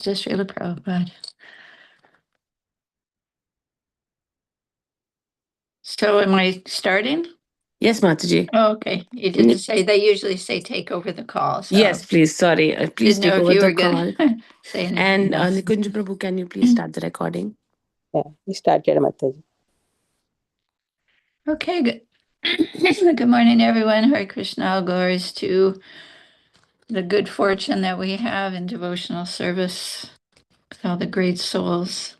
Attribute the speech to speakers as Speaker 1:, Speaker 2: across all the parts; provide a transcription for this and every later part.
Speaker 1: Srila Prabhupada. So am I starting?
Speaker 2: Yes, Mataji.
Speaker 1: Oh, okay. You didn't say, they usually say take over the call. So
Speaker 2: Yes, please. Sorry. Please
Speaker 1: didn't know
Speaker 2: take
Speaker 1: if
Speaker 2: over
Speaker 1: you
Speaker 2: the
Speaker 1: were
Speaker 2: call.
Speaker 1: gonna say anything
Speaker 2: And
Speaker 1: else.
Speaker 2: Nikunj Prabhu, can you please start the recording?
Speaker 3: Yeah, we started, Mataji.
Speaker 1: Okay, good. Good morning, everyone. Hare Krishna. All glories to the good fortune that we have in devotional service with all the great souls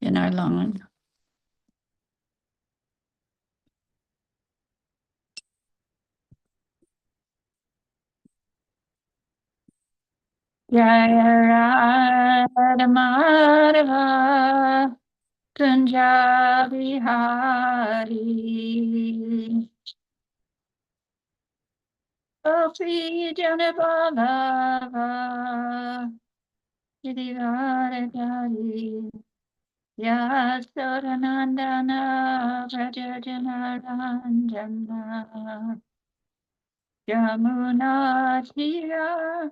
Speaker 1: in our line. Jaya Radha Madhava Kunja Bihari Gopi Jana Vallabha Giridharadhari Yasodanandana Vrajajana Ranjana Yamuna Tira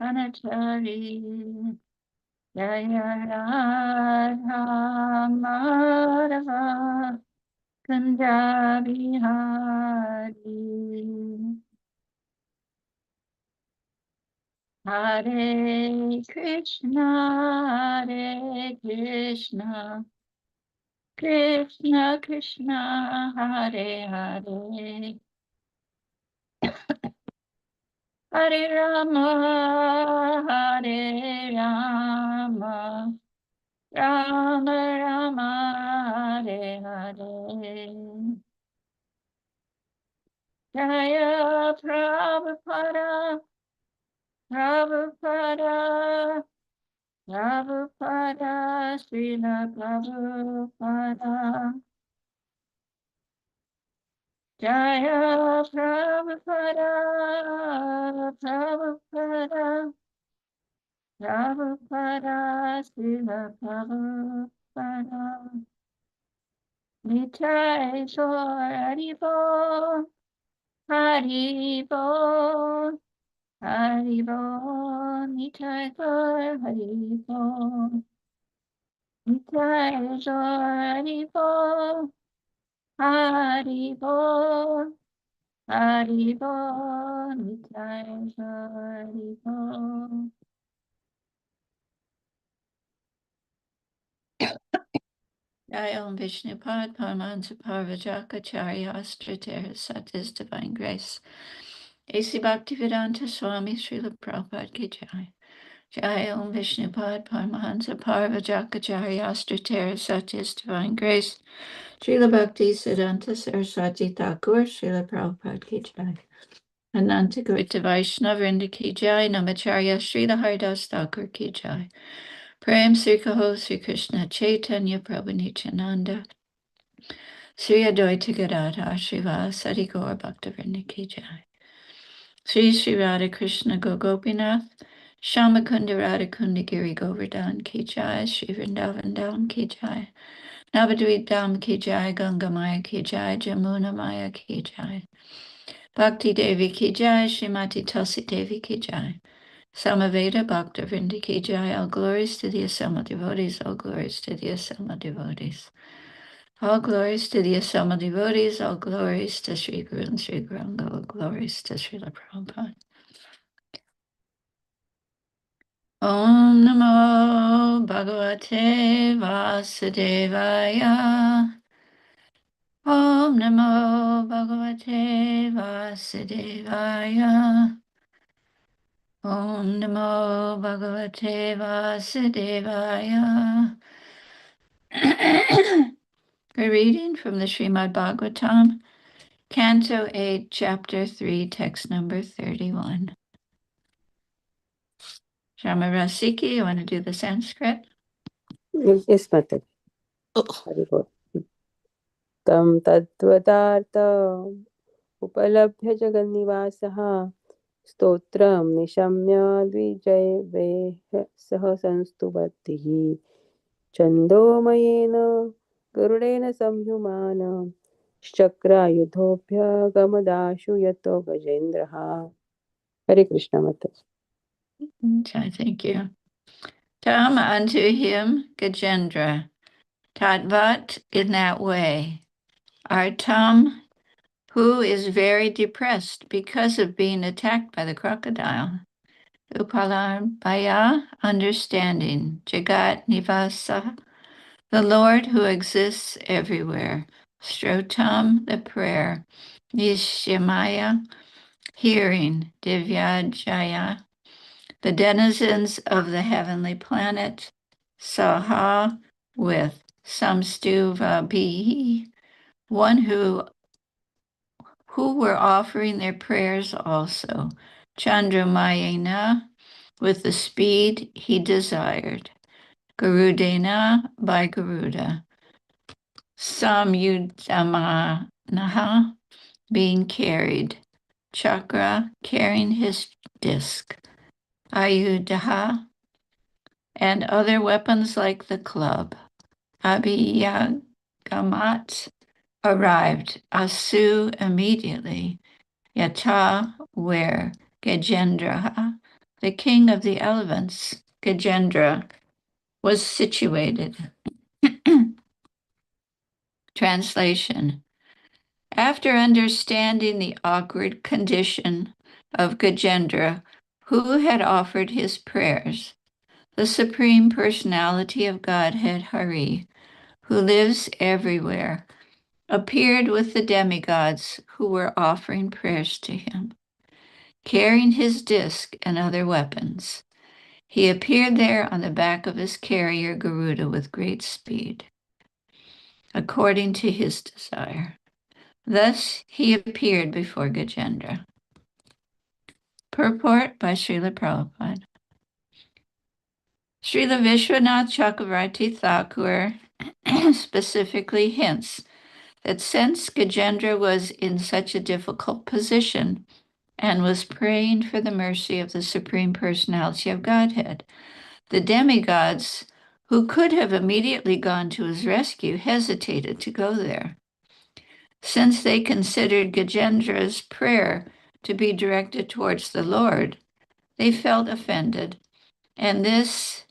Speaker 1: Anachari Jaya Radha Madhava Kunja Bihari Hare Krishna, Krishna Krishna, Hare Hare, Hare Rama, Hare Rama, Rama Rama, Hare Hare. Jaya Prabhupada, Prabhupada, Prabhupada, Srila Prabhupada. Jaya Prabhupada, Prabhupada, Prabhupada, Srila Prabhupada. Nitai Gaur Haribo, Haribo, Haribo, Nitai Gaur Haribo. Nitai Gaur Haribo, Haribo. Haribo, Nitai Haribo. Jai Om Vishnupad Paramahansa Parvajakacharya Astrater Sat His Divine Grace. A.C. Bhaktivedanta Swami Srila Prabhupada Ki Jai. Jai Om Vishnupad Paramahansa Parvajakacharya Astrater Sat His Divine Grace. Srila Bhakti Siddhanta Saraswati Thakur Srila Prabhupada Ki Jai. Ananta Gurita Vaishnava Vrinda Ki Jai, Namacharya Srila Haridas Thakur Ki Jai. Prem Sri Kaho Sri Krishna Chaitanya Prabhu Nityananda Sri Advaita Gadadhar Srivasadi Gaur Bhakta Vrinda Ki Jai. Sri Sri Radha Krishna Gopinath Shamakunda Radha Kunda Giri Govardhan Ki Jai. Sri Vrindavan Dham Ki Jai. Navadvip Dham Ki Jai. Ganga Maya Ki Jai. Jamuna Maya Ki Jai. Bhakti Devi Ki Jai, Srimati Tulsi Devi Ki Jai. Samaveda Bhakta Vrinda Ki Jai. All glories to the assembled devotees, all glories to the assembled devotees. All glories to the assembled devotees, all glories to Sri Guru and Sri Gauranga, all glories to Srila Prabhupada. Om Namo Bhagavate Vasudevaya. Om Namo Bhagavate Vasudevaya. Om Namo Bhagavate Vasudevaya. A reading from the Srimad Bhagvatam, Canto 8, Chapter 3, Text number 31. Shama Rasiki, you want to do the Sanskrit?
Speaker 3: Yes, Mataji. Haribo. Tam tadvadarta upalabhya jagannivasaha stotram nishamya dvijayveh saha sanstubhatihi chandomayena gurudena samhyumana shakrayudhobhya gamadashu yato gajendraha. Hare Krishna, Mataji.
Speaker 1: Okay, thank you. Tam unto him Gajendra, Tatvat in that way. Our Tam, who is very depressed because of being attacked by the crocodile. Upalar Baya, understanding. Jagat Nivasa, the Lord who exists everywhere. Strotam, the prayer. Nishimaya, hearing. Divyajaya, the denizens of the heavenly planet. Saha, with. Samstuva Bihi, one who were offering their prayers also. Chandramayana, with the speed he desired. Garudena, by Garuda. Samyudamanaha, being carried. Chakra, carrying his disc. Ayudaha, and other weapons like the club. Abhiyagamat, arrived. Asu, immediately. Yata, where. Gajendra, the king of the elephants, Gajendra, was situated. Translation. After understanding the awkward condition of Gajendra, who had offered his prayers, the Supreme Personality of Godhead, Hari, who lives everywhere, appeared with the demigods who were offering prayers to him, carrying his disc and other weapons. He appeared there on the back of his carrier Garuda with great speed, according to his desire. Thus he appeared before Gajendra. Purport by Srila Prabhupada. Srila Vishwanath Chakravarti Thakur specifically hints that since Gajendra was in such a difficult position and was praying for the mercy of the Supreme Personality of Godhead, the demigods, who could have immediately gone to his rescue, hesitated to go there. Since they considered Gajendra's prayer to be directed towards the Lord, they felt offended, and this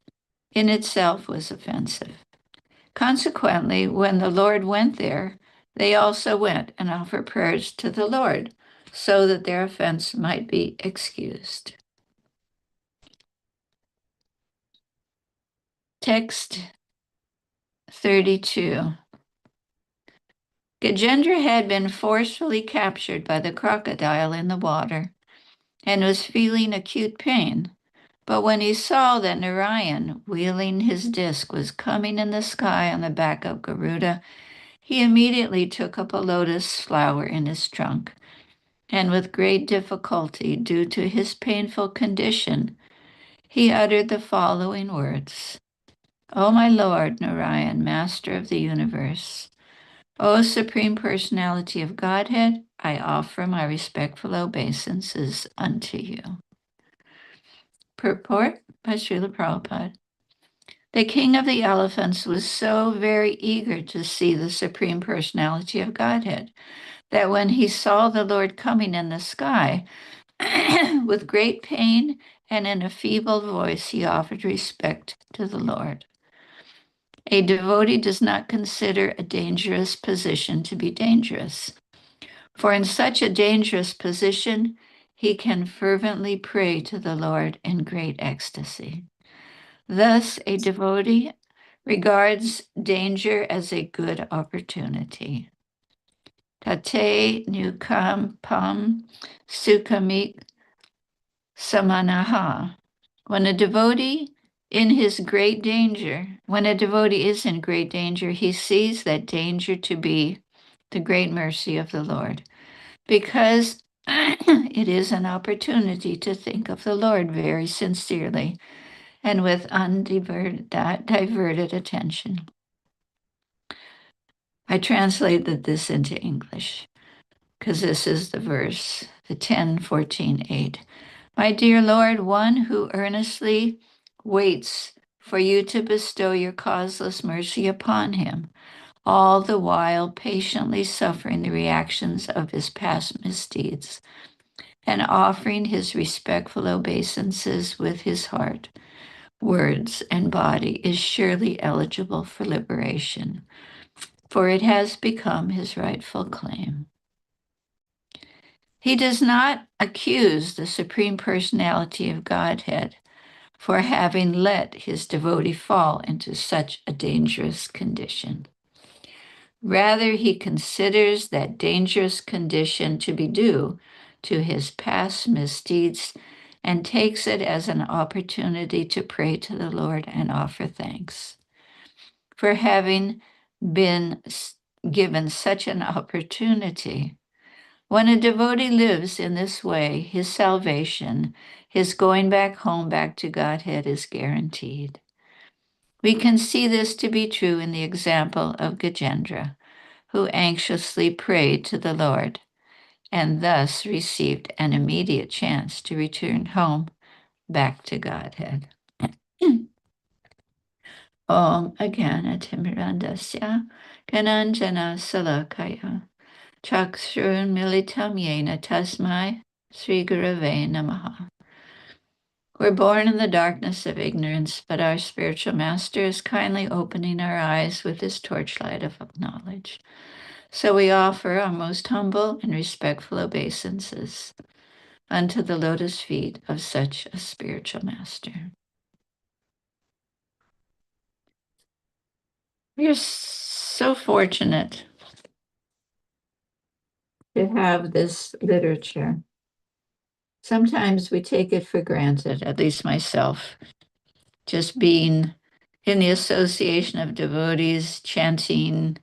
Speaker 1: in itself was offensive. Consequently, when the Lord went there, they also went and offered prayers to the Lord so that their offense might be excused. Text 32. Gajendra had been forcefully captured by the crocodile in the water and was feeling acute pain. But when he saw that Narayan, wheeling his disc, was coming in the sky on the back of Garuda, he immediately took up a lotus flower in his trunk, and with great difficulty, due to his painful condition, he uttered the following words: O my Lord, Narayan, Master of the universe, O Supreme Personality of Godhead, I offer my respectful obeisances unto you. Purport by Srila Prabhupada. The king of the elephants was so very eager to see the Supreme Personality of Godhead that when he saw the Lord coming in the sky, with great pain and in a feeble voice, he offered respect to the Lord. A devotee does not consider a dangerous position to be dangerous, for in such a dangerous position, he can fervently pray to the Lord in great ecstasy. Thus, a devotee regards danger as a good opportunity. Tate nukam pam sukhamik samanaha. When a devotee is in great danger, he sees that danger to be the great mercy of the Lord, because it is an opportunity to think of the Lord very sincerely and with undiverted attention. I translated this into English because this is the verse, the 10:14:8. My dear Lord, one who earnestly waits for you to bestow your causeless mercy upon him, all the while patiently suffering the reactions of his past misdeeds, and offering his respectful obeisances with his heart, words, and body is surely eligible for liberation, for it has become his rightful claim. He does not accuse the Supreme Personality of Godhead for having let his devotee fall into such a dangerous condition. Rather, he considers that dangerous condition to be due to his past misdeeds and takes it as an opportunity to pray to the Lord and offer thanks for having been given such an opportunity. When a devotee lives in this way, his salvation, his going back home, back to Godhead, is guaranteed. We can see this to be true in the example of Gajendra, who anxiously prayed to the Lord and thus received an immediate chance to return home back to Godhead. Om Agana Timirandasya Kananjana Salakaya Chakshurun Militam Yena Tasmai Sri Gurave Namaha. We're born in the darkness of ignorance, but our spiritual master is kindly opening our eyes with his torchlight of knowledge. So we offer our most humble and respectful obeisances unto the lotus feet of such a spiritual master. We are so fortunate to have this literature. Sometimes we take it for granted, at least myself, just being in the association of devotees, chanting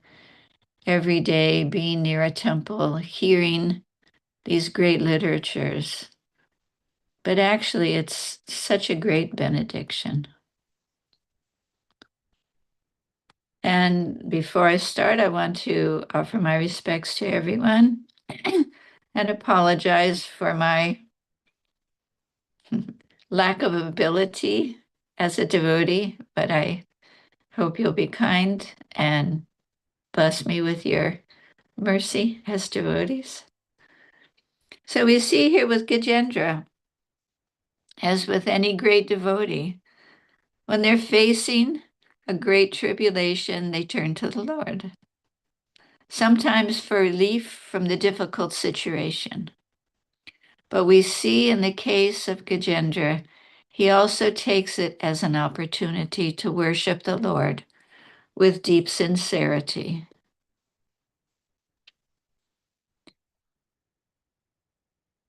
Speaker 1: every day, being near a temple, hearing these great literatures. But actually, it's such a great benediction. And before I start, I want to offer my respects to everyone and apologize for my lack of ability as a devotee, but I hope you'll be kind and bless me with your mercy as devotees. So we see here with Gajendra, as with any great devotee, when they're facing a great tribulation, they turn to the Lord, sometimes for relief from the difficult situation. But we see in the case of Gajendra, he also takes it as an opportunity to worship the Lord with deep sincerity.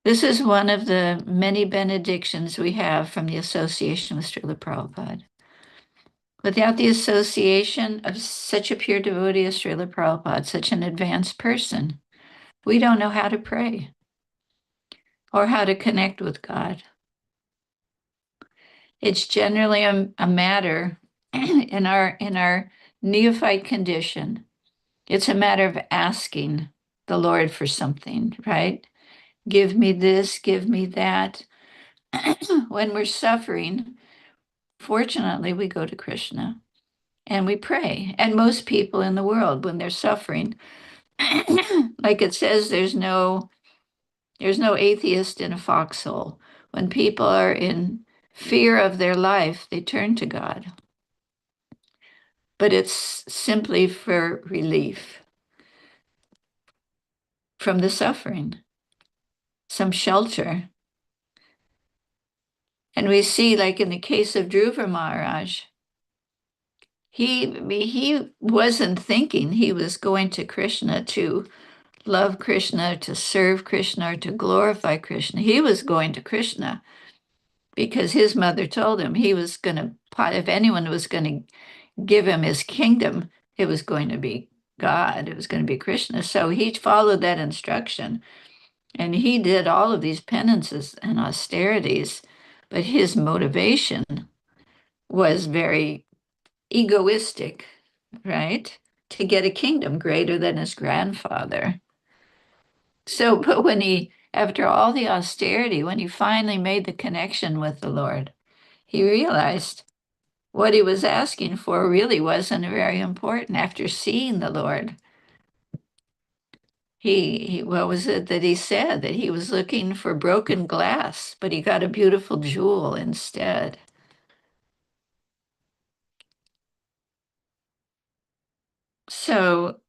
Speaker 1: This is one of the many benedictions we have from the association with Srila Prabhupada. Without the association of such a pure devotee as Srila Prabhupada, such an advanced person, we don't know how to pray or how to connect with God. It's generally a matter in our neophyte condition. It's a matter of asking the Lord for something, right? Give me this, give me that. When we're suffering, fortunately, we go to Krishna and we pray. And most people in the world, when they're suffering, like it says, there's no atheist in a foxhole. When people are in fear of their life, they turn to God. But it's simply for relief from the suffering, some shelter. And we see, like in the case of Dhruva Maharaj, he wasn't thinking he was going to Krishna to love Krishna, to serve Krishna, or to glorify Krishna. He was going to Krishna because his mother told him he was going to, if anyone was going to give him his kingdom, it was going to be God, it was going to be Krishna. So he followed that instruction and he did all of these penances and austerities, but his motivation was very egoistic, right? To get a kingdom greater than his grandfather. So, but when he, after all the austerity, when he finally made the connection with the Lord, he realized what he was asking for really wasn't very important. After seeing the Lord, what was it that he said? That he was looking for broken glass, but he got a beautiful jewel instead. So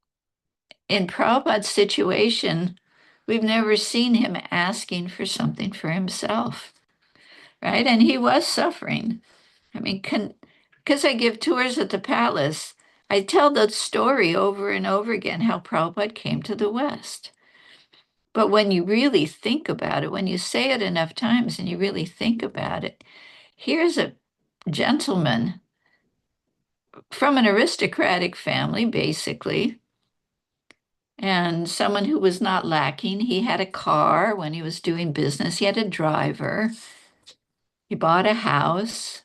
Speaker 1: in Prabhupada's situation, we've never seen him asking for something for himself, right? And he was suffering. I mean, because I give tours at the palace, I tell the story over and over again how Prabhupada came to the West. But when you really think about it, when you say it enough times and you really think about it, here's a gentleman from an aristocratic family, basically, and someone who was not lacking. He had a car when he was doing business, he had a driver, he bought a house,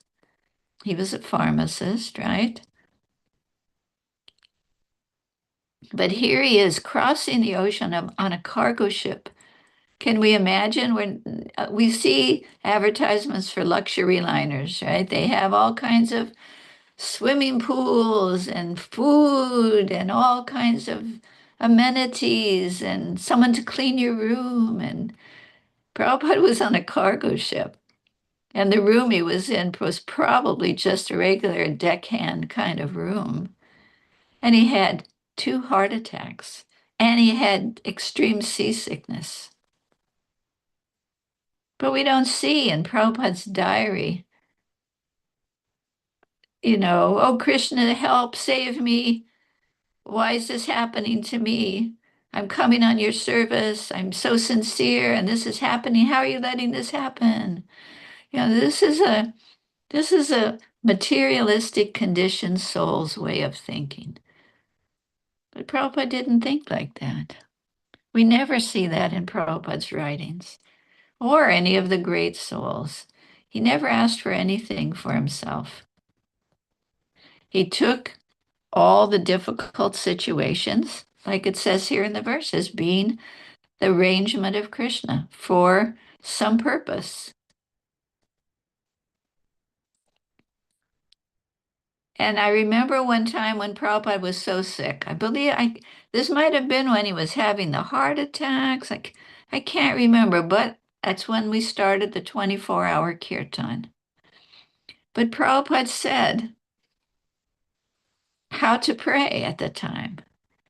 Speaker 1: he was a pharmacist, right? But here he is crossing the ocean on a cargo ship. Can we imagine when we see advertisements for luxury liners, right? They have all kinds of swimming pools and food and all kinds of amenities and someone to clean your room. And Prabhupada was on a cargo ship, and the room he was in was probably just a regular deckhand kind of room. And he had 2 heart attacks, and he had extreme seasickness. But we don't see in Prabhupada's diary, oh, Krishna, help, save me. Why is this happening to me? I'm coming on your service. I'm so sincere, and this is happening. How are you letting this happen? This is a materialistic conditioned soul's way of thinking. But Prabhupada didn't think like that. We never see that in Prabhupada's writings or any of the great souls. He never asked for anything for himself. He took all the difficult situations, like it says here in the verses, being the arrangement of Krishna for some purpose. And I remember one time when Prabhupada was so sick. This might have been when he was having the heart attacks. I can't remember, but that's when we started the 24-hour kirtan. But Prabhupada said how to pray at the time.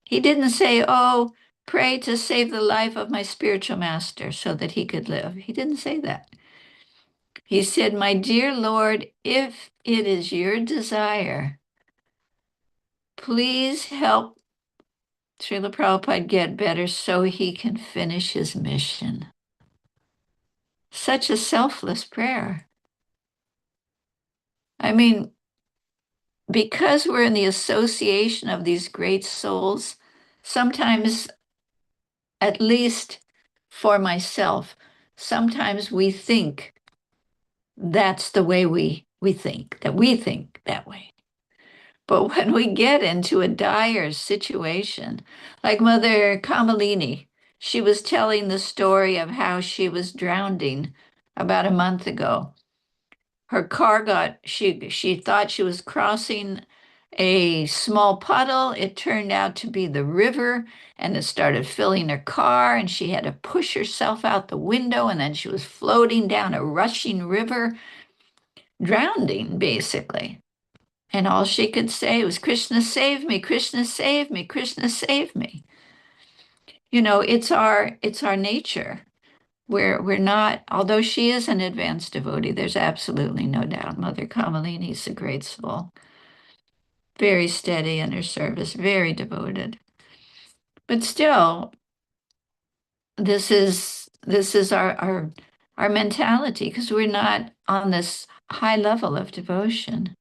Speaker 1: He didn't say, oh, pray to save the life of my spiritual master so that he could live. He didn't say that. He said, my dear Lord, if it is your desire, please help Srila Prabhupada get better so he can finish his mission. Such a selfless prayer. I mean, because we're in the association of these great souls, sometimes, at least for myself, sometimes we think that's the way we think that way. But when we get into a dire situation, like Mother Kamalini, she was telling the story of how she was drowning about a month ago. Her car she thought she was crossing a small puddle. It turned out to be the river, and it started filling her car, and she had to push herself out the window, and then she was floating down a rushing river, drowning, basically. And all she could say was, Krishna, save me, Krishna, save me, Krishna, save me. It's our nature. We're not, although she is an advanced devotee, there's absolutely no doubt. Mother Kamalini is a great soul, very steady in her service, very devoted. But still, this is our mentality, because we're not on this high level of devotion.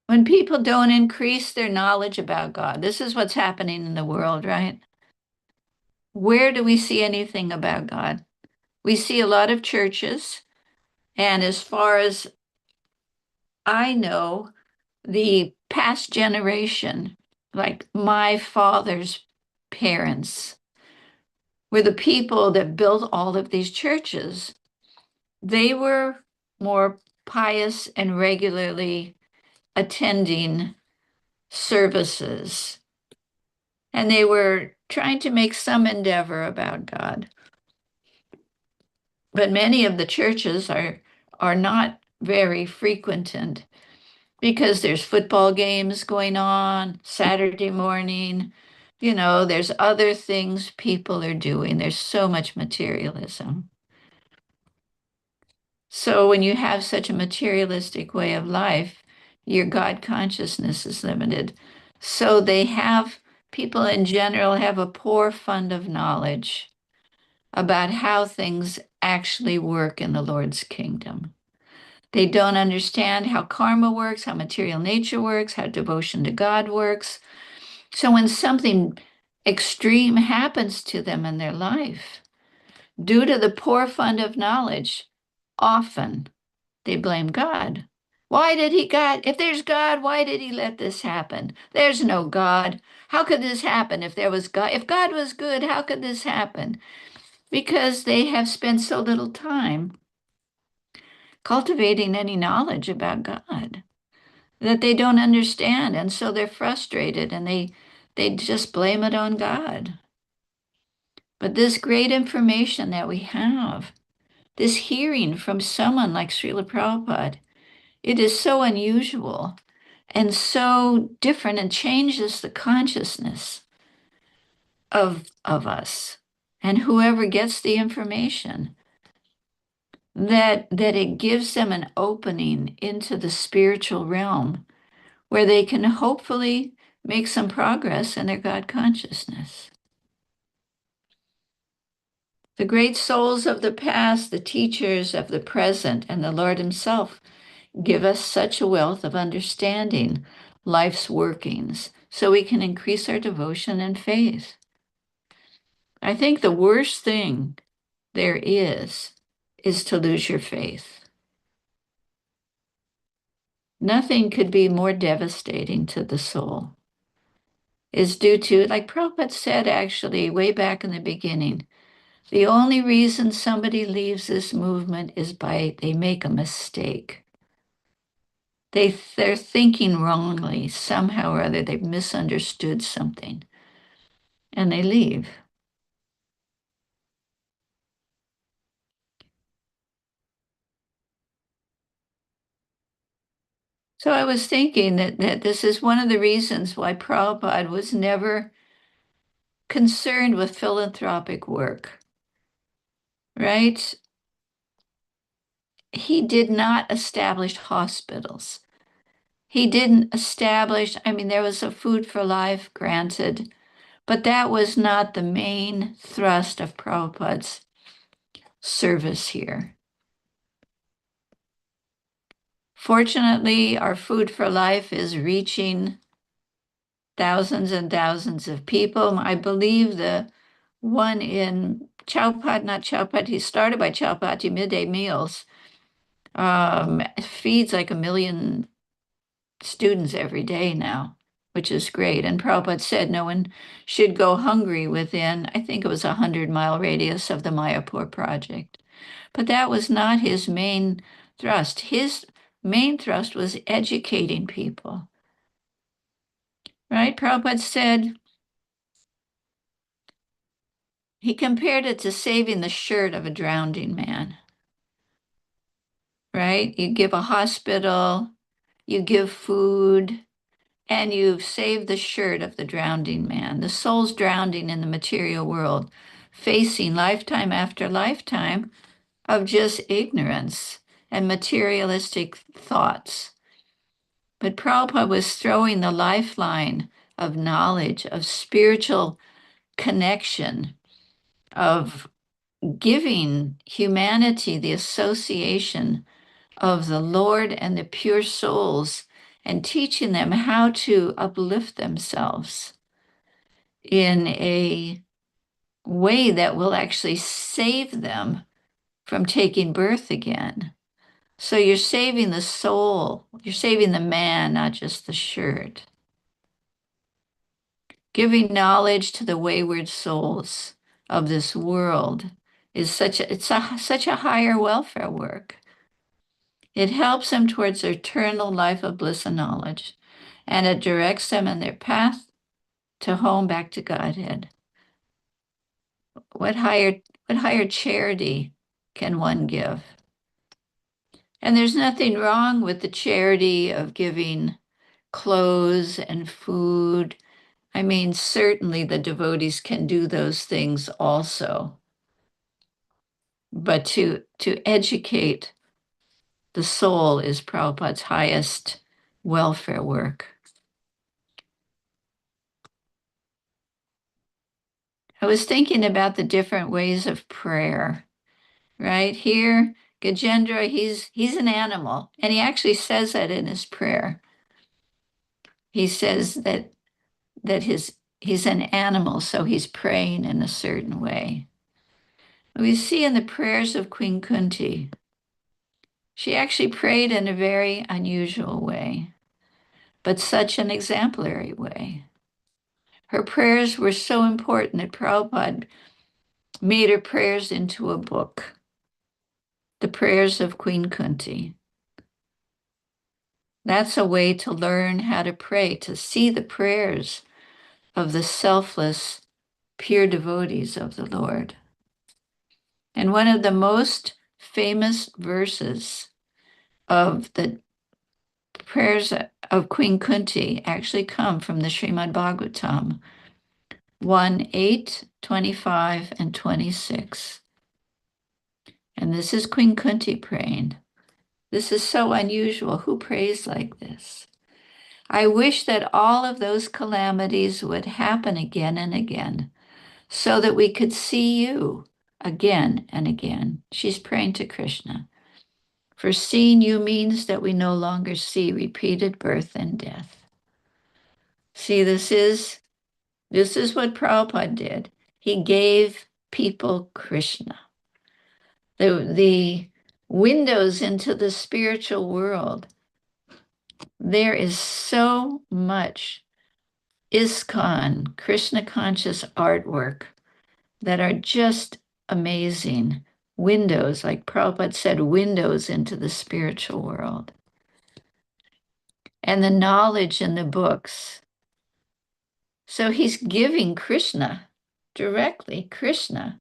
Speaker 1: When people don't increase their knowledge about God, this is what's happening in the world, right? Where do we see anything about God? We see a lot of churches, and as far as I know, the past generation, like my father's parents, were the people that built all of these churches. They were more pious and regularly attending services, and they were trying to make some endeavor about God. But many of the churches are not very frequented because there's football games going on Saturday morning. There's other things people are doing. There's so much materialism. So when you have such a materialistic way of life, your God consciousness is limited. So people in general have a poor fund of knowledge about how things actually work in the Lord's kingdom. They don't understand how karma works, how material nature works, how devotion to God works. So when something extreme happens to them in their life, due to the poor fund of knowledge, often they blame God. Why did God, if there's God, why did he let this happen? There's no God. How could this happen if there was God? If God was good, how could this happen? Because they have spent so little time cultivating any knowledge about God that they don't understand. And so they're frustrated and they just blame it on God. But this great information that we have, this hearing from someone like Srila Prabhupada, it is so unusual and so different and changes the consciousness of us and whoever gets the information, that it gives them an opening into the spiritual realm where they can hopefully make some progress in their God consciousness. The great souls of the past, the teachers of the present, and the Lord himself give us such a wealth of understanding life's workings so we can increase our devotion and faith. I think the worst thing there is to lose your faith. Nothing could be more devastating to the soul. Is due to, like Prabhupada said actually way back in the beginning, the only reason somebody leaves this movement is they make a mistake. They're thinking wrongly somehow or other. They've misunderstood something and they leave. So I was thinking that this is one of the reasons why Prabhupada was never concerned with philanthropic work, right? He did not establish hospitals. He didn't establish, there was a food for life, granted, but that was not the main thrust of Prabhupada's service here. Fortunately, our food for life is reaching thousands and thousands of people. I believe the one in not Chowpatty, he started by Chowpatty midday meals, feeds like 1 million students every day now, which is great. And Prabhupada said no one should go hungry within, I think it was 100-mile radius of the Mayapur project. But that was not his main thrust. His main thrust was educating people, right? Prabhupada said, he compared it to saving the shirt of a drowning man, right? You give a hospital, you give food, and you've saved the shirt of the drowning man. The soul's drowning in the material world, facing lifetime after lifetime of just ignorance and materialistic thoughts. But Prabhupada was throwing the lifeline of knowledge, of spiritual connection, of giving humanity the association of the Lord and the pure souls and teaching them how to uplift themselves in a way that will actually save them from taking birth again. So you're saving the soul, you're saving the man, not just the shirt. Giving knowledge to the wayward souls of this world is such a higher welfare work. It helps them towards their eternal life of bliss and knowledge, and it directs them in their path to home back to Godhead. What higher charity can one give? And there's nothing wrong with the charity of giving clothes and food. I mean, certainly the devotees can do those things also. But to educate the soul is Prabhupada's highest welfare work. I was thinking about the different ways of prayer, right? Here, Gajendra, he's an animal, and he actually says that in his prayer. He says that he's an animal, so he's praying in a certain way. We see in the prayers of Queen Kunti, she actually prayed in a very unusual way, but such an exemplary way. Her prayers were so important that Prabhupada made her prayers into a book, The Prayers of Queen Kunti. That's a way to learn how to pray, to see the prayers of the selfless, pure devotees of the Lord. And one of the most famous verses of the prayers of Queen Kunti actually come from the Srimad Bhagvatam, 1:8, 25, and 26. And this is Queen Kunti praying. This is so unusual. Who prays like this? I wish that all of those calamities would happen again and again, so that we could see you again and again. She's praying to Krishna. For seeing you means that we no longer see repeated birth and death. See, this is what Prabhupada did. He gave people Krishna. The windows into the spiritual world. There is so much Iskcon, Krishna conscious artwork that are just amazing. Windows, like Prabhupada said, windows into the spiritual world. And the knowledge in the books. So he's giving Krishna, directly Krishna,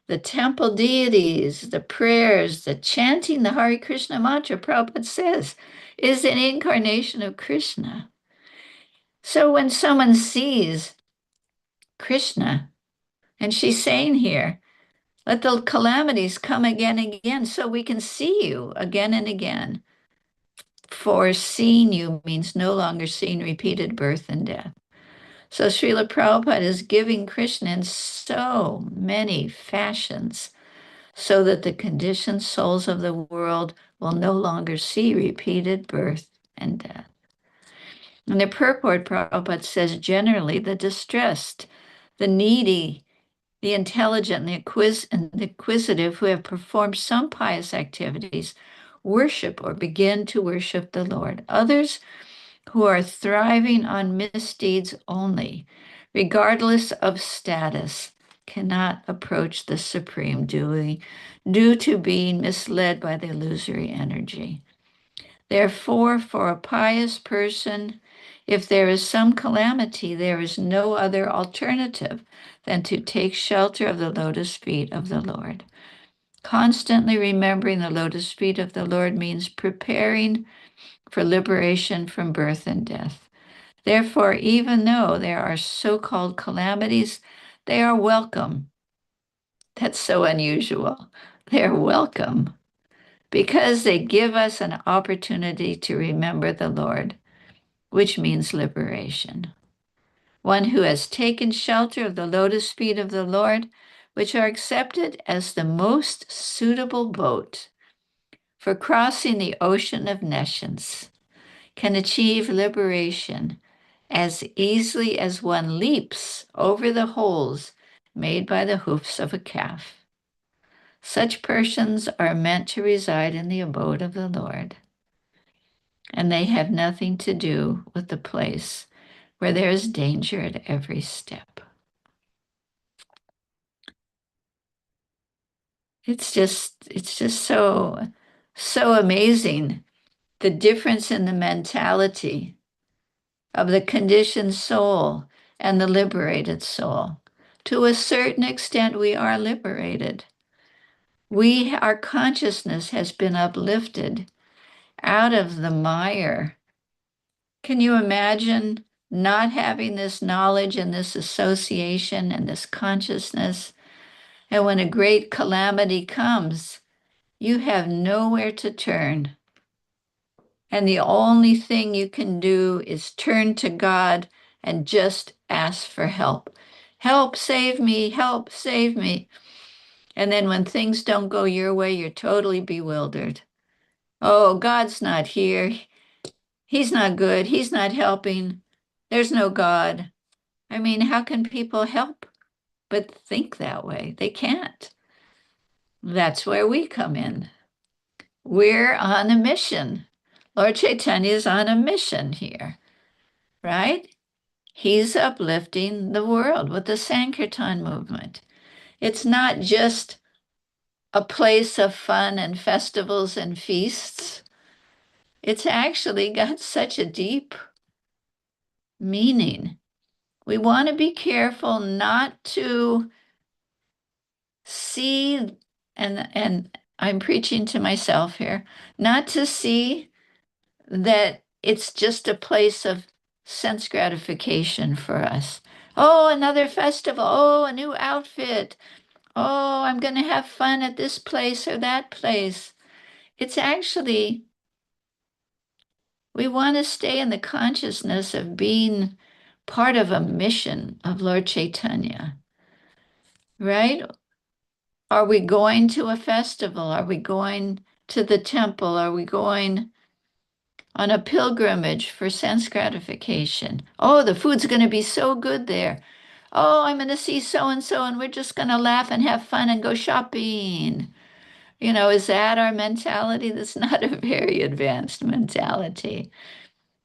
Speaker 1: the temple deities, the prayers, the chanting the Hare Krishna mantra, Prabhupada says, is an incarnation of Krishna. So when someone sees Krishna, and she's saying here, let the calamities come again and again so we can see you again and again. For seeing you means no longer seeing repeated birth and death. So Srila Prabhupada is giving Krishna in so many fashions so that the conditioned souls of the world will no longer see repeated birth and death. In the purport, Prabhupada says generally the distressed, the needy, the intelligent, and the inquisitive who have performed some pious activities worship or begin to worship the Lord. Others who are thriving on misdeeds only, regardless of status, cannot approach the Supreme due to being misled by the illusory energy. Therefore, for a pious person, if there is some calamity, there is no other alternative than to take shelter of the lotus feet of the Lord. Constantly remembering the lotus feet of the Lord means preparing for liberation from birth and death. Therefore, even though there are so-called calamities, they are welcome. That's so unusual. They're welcome because they give us an opportunity to remember the Lord, which means liberation. One who has taken shelter of the lotus feet of the Lord, which are accepted as the most suitable boat for crossing the ocean of nescience, can achieve liberation as easily as one leaps over the holes made by the hoofs of a calf. Such persons are meant to reside in the abode of the Lord, and they have nothing to do with the place where there is danger at every step. It's just so so amazing, the difference in the mentality of the conditioned soul and the liberated soul. To a certain extent, we are liberated. Our consciousness has been uplifted out of the mire. Can you imagine not having this knowledge and this association and this consciousness? And when a great calamity comes, you have nowhere to turn. And the only thing you can do is turn to God and just ask for help. Help, save me, help, save me. And then when things don't go your way, you're totally bewildered. Oh, God's not here. He's not good. He's not helping. There's no God. I mean, how can people help but think that way? They can't. That's where we come in. We're on a mission. Lord Chaitanya is on a mission here, right? He's uplifting the world with the Sankirtan movement. It's not just a place of fun and festivals and feasts. It's actually got such a deep meaning. We want to be careful not to see, and I'm preaching to myself here, not to see that it's just a place of sense gratification for us. Oh, another festival. Oh, a new outfit. Oh, I'm going to have fun at this place or that place. It's actually, we want to stay in the consciousness of being part of a mission of Lord Chaitanya, right? Are we going to a festival? Are we going to the temple? Are we going on a pilgrimage for sense gratification? Oh, the food's going to be so good there. Oh, I'm going to see so and we're just going to laugh and have fun and go shopping. You know, is that our mentality? That's not a very advanced mentality.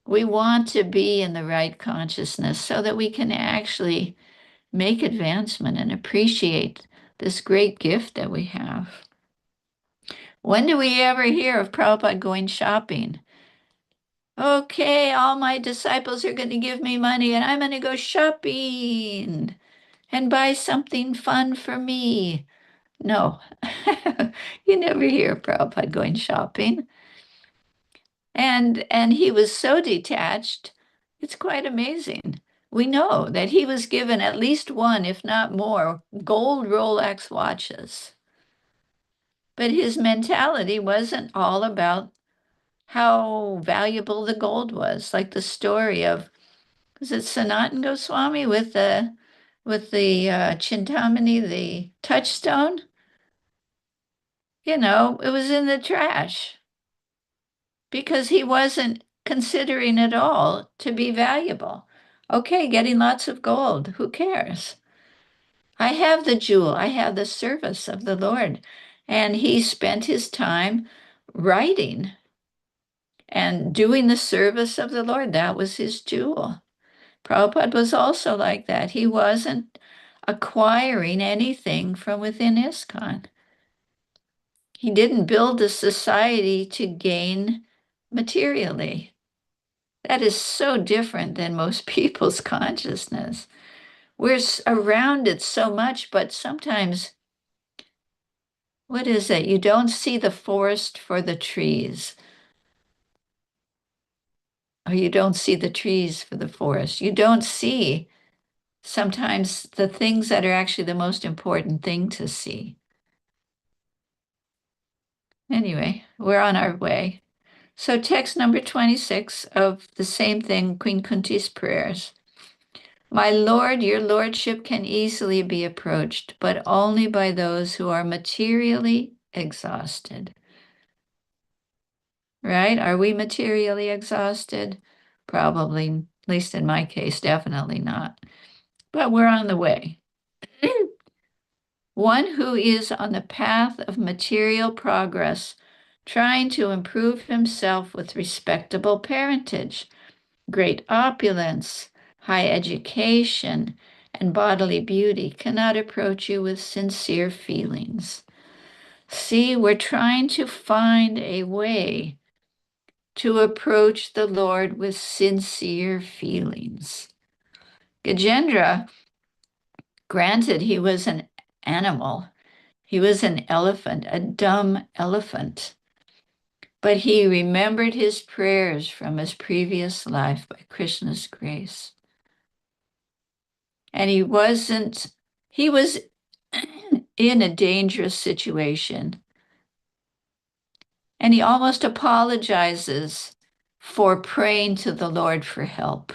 Speaker 1: We want to be in the right consciousness so that we can actually make advancement and appreciate this great gift that we have. When do we ever hear of Prabhupada going shopping? Okay, all my disciples are going to give me money and I'm going to go shopping and buy something fun for me. No, you never hear of Prabhupada going shopping. And he was so detached, it's quite amazing. We know that he was given at least one, if not more, gold Rolex watches. But his mentality wasn't all about how valuable the gold was, like the story of, was it Sanatan Goswami with the Chintamani, the touchstone? You know, it was in the trash because he wasn't considering it all to be valuable. Okay, getting lots of gold, who cares? I have the jewel, I have the service of the Lord. And he spent his time writing and doing the service of the Lord. That was his jewel. Prabhupada was also like that. He wasn't acquiring anything from within Iskcon. He didn't build a society to gain materially. That is so different than most people's consciousness. We're around it so much, but sometimes, what is it? You don't see the forest for the trees, or you don't see the trees for the forest. You don't see sometimes the things that are actually the most important thing to see. Anyway, we're on our way. So text number 26 of the same thing, Queen Kunti's prayers. My Lord, your lordship can easily be approached, but only by those who are materially exhausted. Right? Are we materially exhausted? Probably, at least in my case, definitely not. But we're on the way. One who is on the path of material progress, trying to improve himself with respectable parentage, great opulence, high education, and bodily beauty, cannot approach you with sincere feelings. See, we're trying to find a way to approach the Lord with sincere feelings. Gajendra, granted, he was an animal, he was an elephant, a dumb elephant, but he remembered his prayers from his previous life by Krishna's grace. And he was in a dangerous situation. And he almost apologizes for praying to the Lord for help.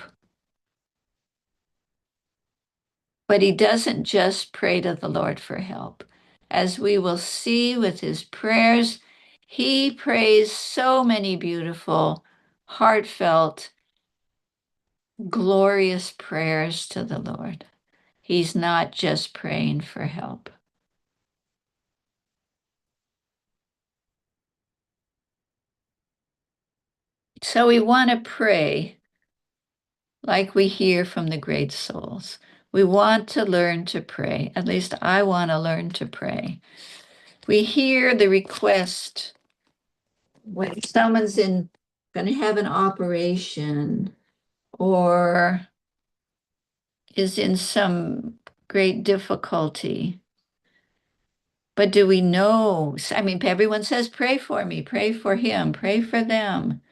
Speaker 1: But he doesn't just pray to the Lord for help. As we will see with his prayers, he prays so many beautiful, heartfelt, glorious prayers to the Lord. He's not just praying for help. So we want to pray like we hear from the great souls. We want to learn to pray. At least I want to learn to pray. We hear the request when someone's going to have an operation or is in some great difficulty. But do we know? I mean, everyone says, pray for me, pray for him, pray for them.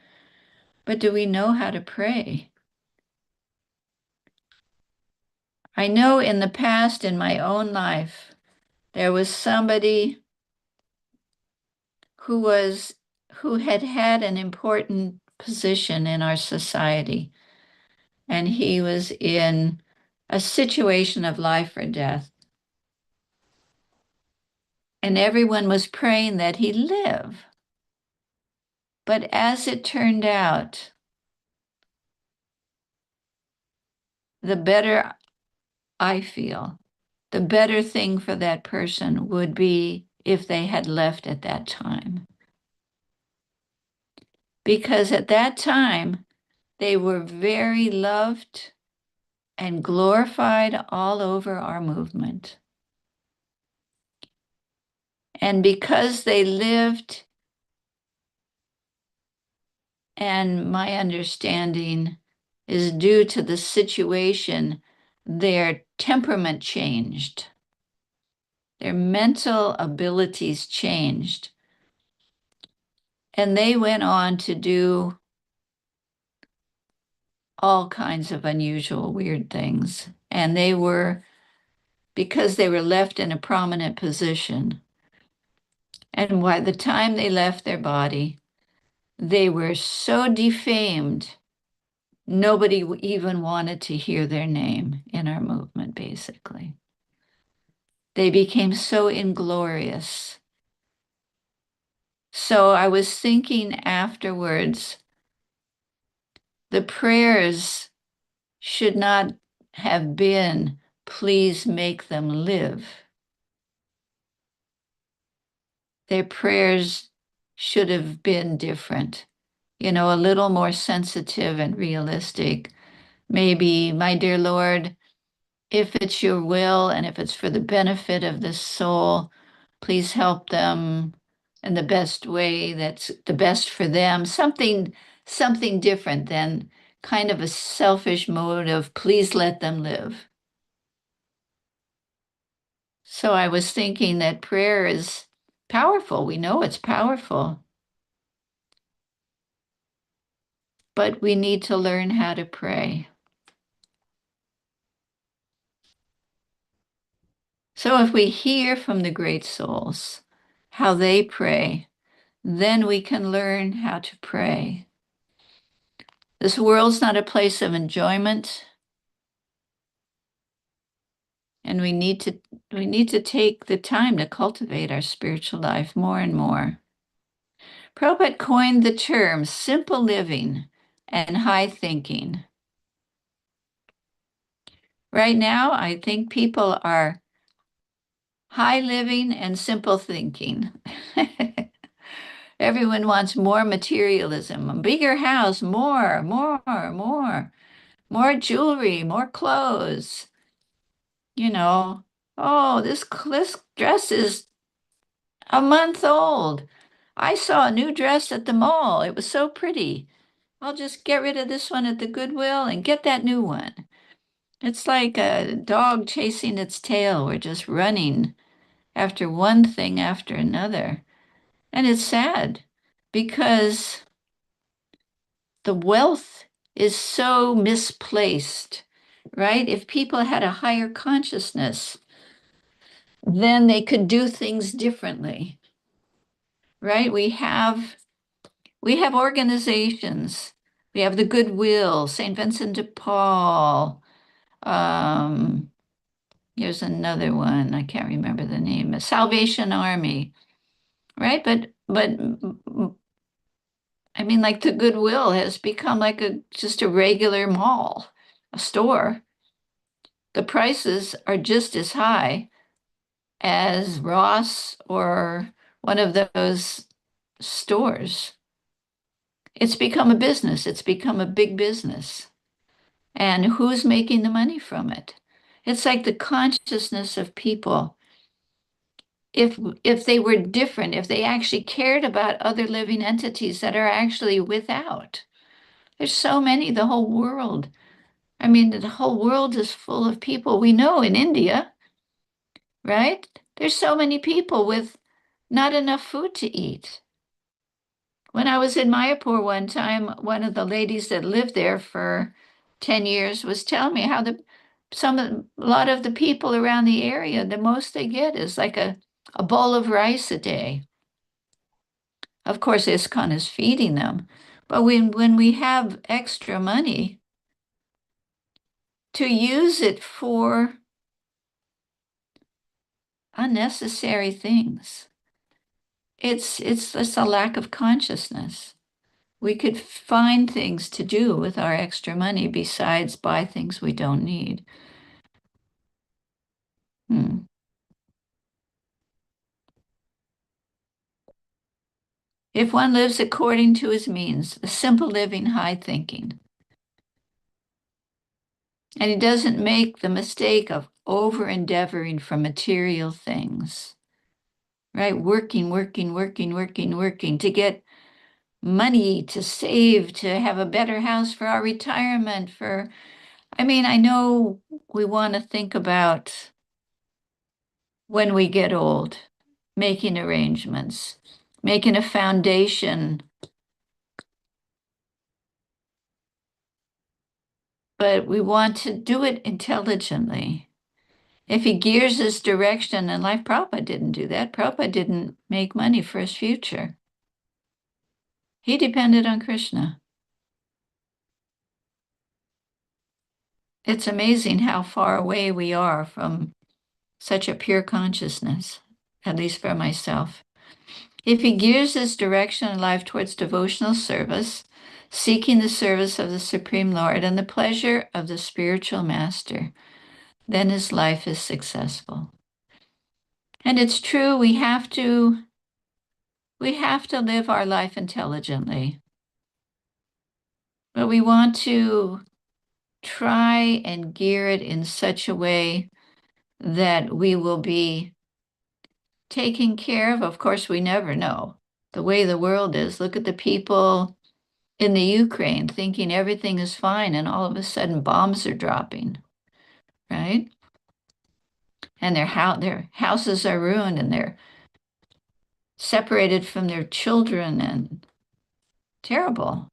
Speaker 1: But do we know how to pray? I know in the past, in my own life, there was somebody who had had an important position in our society, and he was in a situation of life or death. And everyone was praying that he live. But as it turned out, the better I feel, the better thing for that person would be if they had left at that time. Because at that time, they were very loved and glorified all over our movement. And because they lived, and my understanding is due to the situation, their temperament changed. Their mental abilities changed. And they went on to do all kinds of unusual, weird things. And because they were left in a prominent position, and by the time they left their body, they were so defamed, nobody even wanted to hear their name in our movement, basically. They became so inglorious. So I was thinking afterwards, the prayers should not have been, please make them live. Their prayers should have been different, a little more sensitive and realistic. Maybe, my dear Lord, if it's your will and if it's for the benefit of this soul, please help them in the best way that's the best for them. Something different than kind of a selfish mode of please let them live. So I was thinking that prayer is powerful. We know it's powerful. But we need to learn how to pray. So if we hear from the great souls how they pray, then we can learn how to pray. This world's not a place of enjoyment. And we need to take the time to cultivate our spiritual life more and more. Prabhupada coined the terms simple living and high thinking. Right now, I think people are high living and simple thinking. Everyone wants more materialism, a bigger house, more jewelry, more clothes. Oh, this dress is A month old. I saw a new dress at the mall. It was so pretty. I'll just get rid of this one at the Goodwill and get that new one. It's like a dog chasing its tail. We're just running after one thing after another. And it's sad because the wealth is so misplaced, right? If people had a higher consciousness, then they could do things differently, right? We have organizations. We have the Goodwill, St. Vincent de Paul. Um, Here's another one. I can't remember the name. Salvation Army, right? But I mean, like the Goodwill has become like just a regular mall, a store. The prices are just as high as Ross or one of those stores. It's become a business. It's become a big business. And who's making the money from it? It's like the consciousness of people. If they were different, if they actually cared about other living entities that are actually without. There's so many, the whole world. I mean, the whole world is full of people we know in India, right? There's so many people with not enough food to eat. When I was in Mayapur one time, one of the ladies that lived there for 10 years was telling me how a lot of the people around the area, the most they get is like a bowl of rice a day. Of course, Iskcon is feeding them. But when we have extra money, to use it for unnecessary things, it's just a lack of consciousness. We could find things to do with our extra money besides buy things we don't need. If one lives according to his means, a simple living, high thinking, and he doesn't make the mistake of over endeavoring for material things, right? Working to get money, to save, to have a better house for our retirement, I know we want to think about when we get old, making arrangements, making a foundation, but we want to do it intelligently. If he gears his direction in life, Prabhupada didn't do that. Prabhupada didn't make money for his future. He depended on Krishna. It's amazing how far away we are from such a pure consciousness, at least for myself. If he gears his direction in life towards devotional service, seeking the service of the Supreme Lord and the pleasure of the spiritual master, then his life is successful. And it's true, we have to live our life intelligently. But we want to try and gear it in such a way that we will be taken care of. Of course, we never know. The way the world is, look at the people in the Ukraine thinking everything is fine, and all of a sudden bombs are dropping, right? And their houses are ruined, and they're separated from their children, and terrible.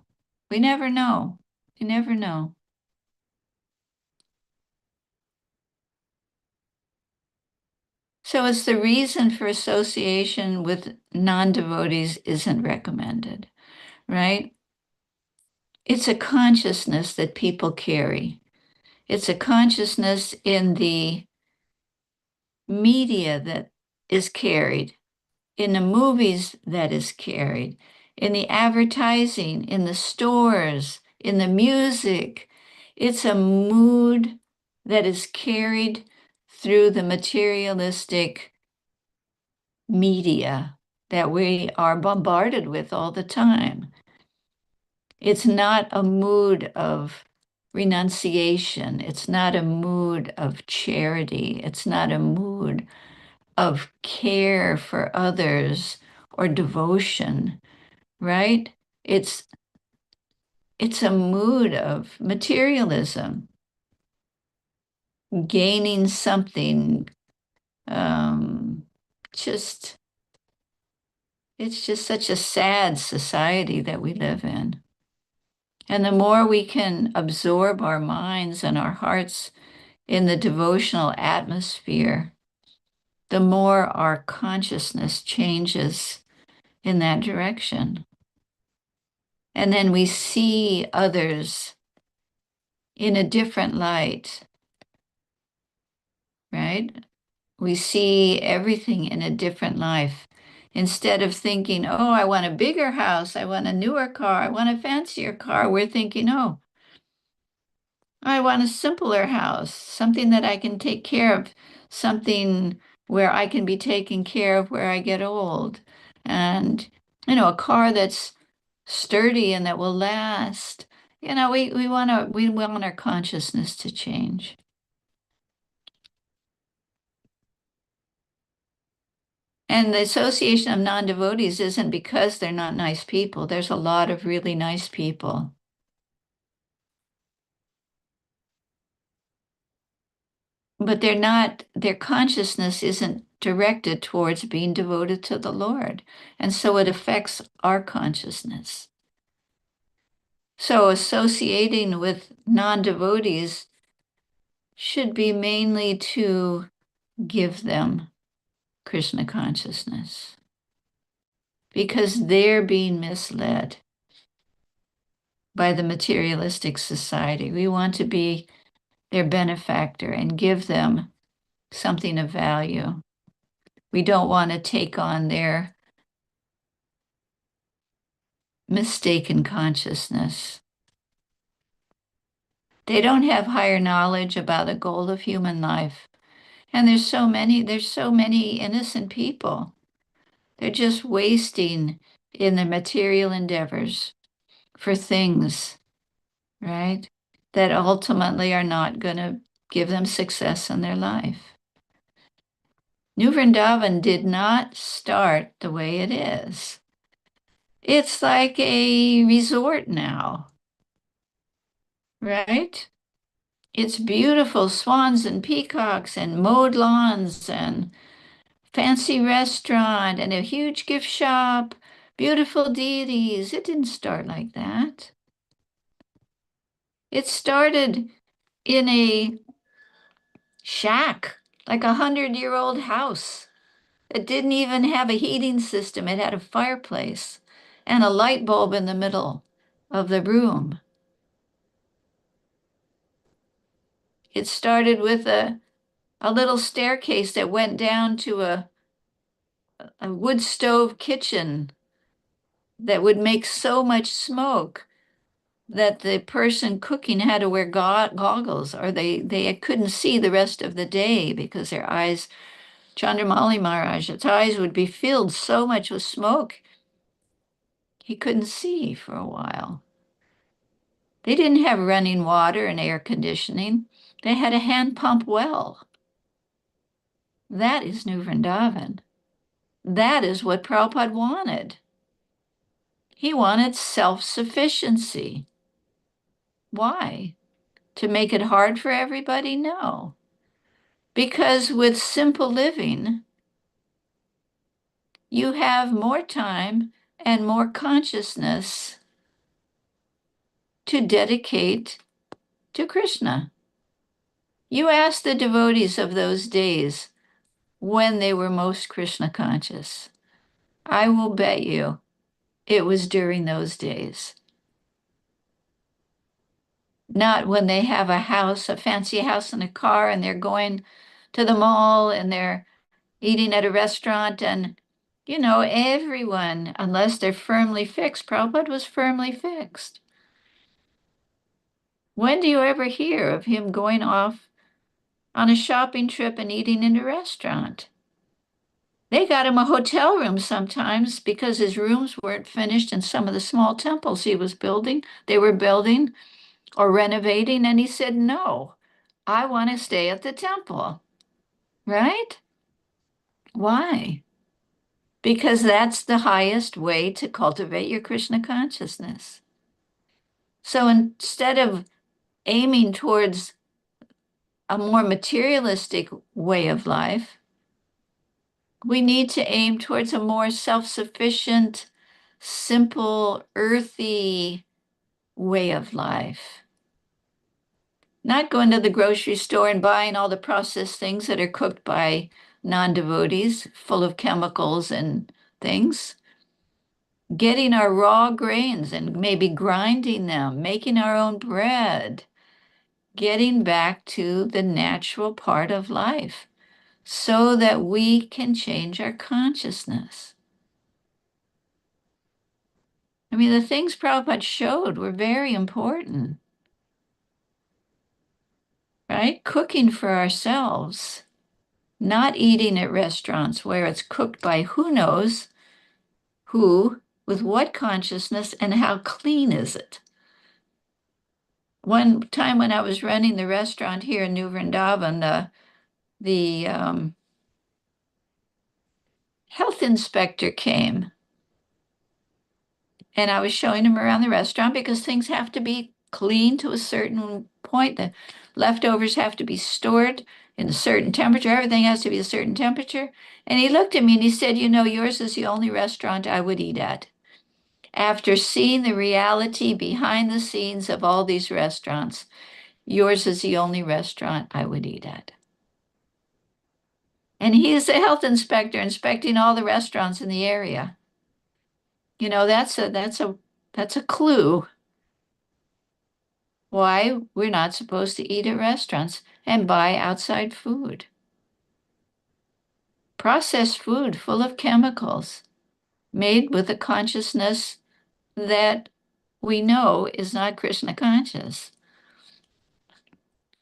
Speaker 1: We never know. We never know. So it's the reason for association with non-devotees isn't recommended, right? It's a consciousness that people carry. It's a consciousness in the media that is carried, in the movies that is carried, in the advertising, in the stores, in the music. It's a mood that is carried through the materialistic media that we are bombarded with all the time. It's not a mood of renunciation. It's not a mood of charity. It's not a mood of care for others or devotion, right? It's a mood of materialism, gaining something. Just it's just such a sad society that we live in. And the more we can absorb our minds and our hearts in the devotional atmosphere, the more our consciousness changes in that direction. And then we see others in a different light, right? We see everything in a different life. Instead of thinking, oh, I want a bigger house, I want a newer car, I want a fancier car, we're thinking, oh, I want a simpler house, something that I can take care of, something where I can be taken care of where I get old. And, a car that's sturdy and that will last. We want our consciousness to change. And the association of non-devotees isn't because they're not nice people. There's a lot of really nice people. But their consciousness isn't directed towards being devoted to the Lord. And so it affects our consciousness. So associating with non-devotees should be mainly to give them Krishna consciousness, because they're being misled by the materialistic society. We want to be their benefactor and give them something of value. We don't want to take on their mistaken consciousness. They don't have higher knowledge about the goal of human life. And there's so many innocent people. They're just wasting in their material endeavors for things, right? That ultimately are not going to give them success in their life. New Vrindavan did not start the way it is. It's like a resort now, right? It's beautiful swans and peacocks and mowed lawns and fancy restaurant and a huge gift shop, beautiful deities. It didn't start like that. It started in a shack, like 100-year-old house. It didn't even have a heating system. It had a fireplace and a light bulb in the middle of the room. It started with a little staircase that went down to a wood stove kitchen that would make so much smoke that the person cooking had to wear goggles, or they couldn't see the rest of the day because their eyes, Chandramauli Maharaj's eyes would be filled so much with smoke, he couldn't see for a while. They didn't have running water and air conditioning. They had a hand pump well. That is New Vrindavan. That is what Prabhupada wanted. He wanted self-sufficiency. Why? To make it hard for everybody? No. Because with simple living, you have more time and more consciousness to dedicate to Krishna. You ask the devotees of those days when they were most Krishna conscious. I will bet you it was during those days. Not when they have a house, a fancy house and a car, and they're going to the mall and they're eating at a restaurant, and everyone, unless they're firmly fixed. Prabhupada was firmly fixed. When do you ever hear of him going off on a shopping trip and eating in a restaurant? They got him a hotel room sometimes because his rooms weren't finished in some of the small temples they were building or renovating, and he said, no, I want to stay at the temple, right? Why? Because that's the highest way to cultivate your Krishna consciousness. So instead of aiming towards a more materialistic way of life, we need to aim towards a more self-sufficient, simple, earthy way of life. Not going to the grocery store and buying all the processed things that are cooked by non-devotees, full of chemicals and things. Getting our raw grains and maybe grinding them, making our own bread, getting back to the natural part of life so that we can change our consciousness. I mean, the things Prabhupada showed were very important, right? Cooking for ourselves, not eating at restaurants where it's cooked by who knows who, with what consciousness, and how clean is it. One time when I was running the restaurant here in New Vrindaban, the health inspector came and I was showing him around the restaurant because things have to be clean to a certain point. The leftovers have to be stored in a certain temperature. Everything has to be a certain temperature. And he looked at me and he said, you know, yours is the only restaurant I would eat at. After seeing the reality behind the scenes of all these restaurants, yours is the only restaurant I would eat at. And he is the health inspector inspecting all the restaurants in the area. You know, that's a clue why we're not supposed to eat at restaurants and buy outside food. Processed food full of chemicals, made with a consciousness that we know is not Krishna conscious.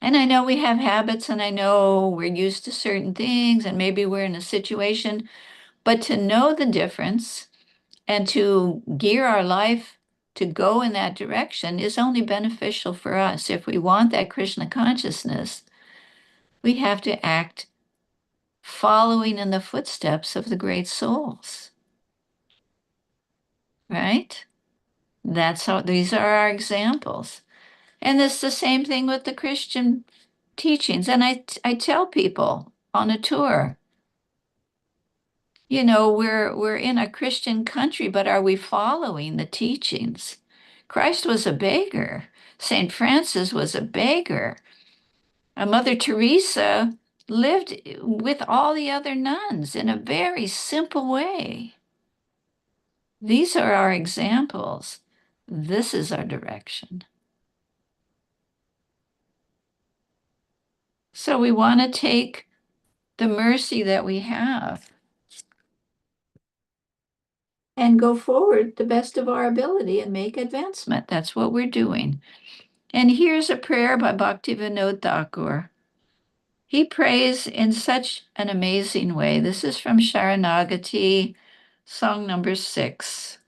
Speaker 1: And I know we have habits and I know we're used to certain things and maybe we're in a situation, but to know the difference and to gear our life to go in that direction is only beneficial for us. If we want that Krishna consciousness, we have to act following in the footsteps of the great souls, right? That's how these are our examples. And it's the same thing with the Christian teachings. And I tell people on a tour, you know, we're in a Christian country, but are we following the teachings? Christ was a beggar. St. Francis was a beggar. Mother Teresa lived with all the other nuns in a very simple way. These are our examples. This is our direction. So we want to take the mercy that we have and go forward the best of our ability and make advancement. That's what we're doing. And here's a prayer by Bhaktivinoda Thakur. He prays in such an amazing way. This is from Sharanagati, song number 6.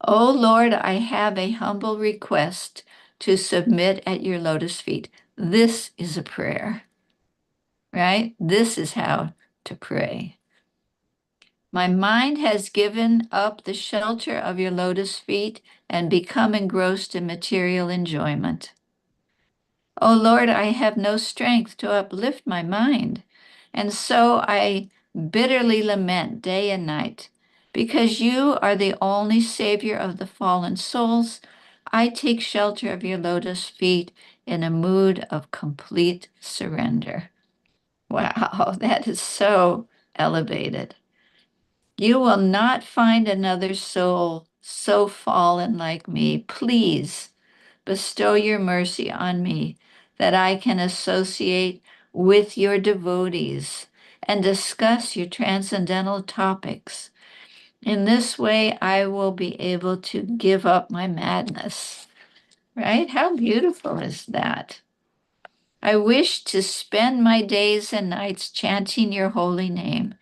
Speaker 1: O Lord, I have a humble request to submit at your lotus feet. This is a prayer, right? This is how to pray. My mind has given up the shelter of your lotus feet and become engrossed in material enjoyment. O Lord, I have no strength to uplift my mind, and so I bitterly lament day and night. Because you are the only Savior of the fallen souls, I take shelter of your lotus feet in a mood of complete surrender. Wow, that is so elevated. You will not find another soul so fallen like me. Please bestow your mercy on me that I can associate with your devotees and discuss your transcendental topics. In this way, I will be able to give up my madness. Right? How beautiful is that? I wish to spend my days and nights chanting your holy name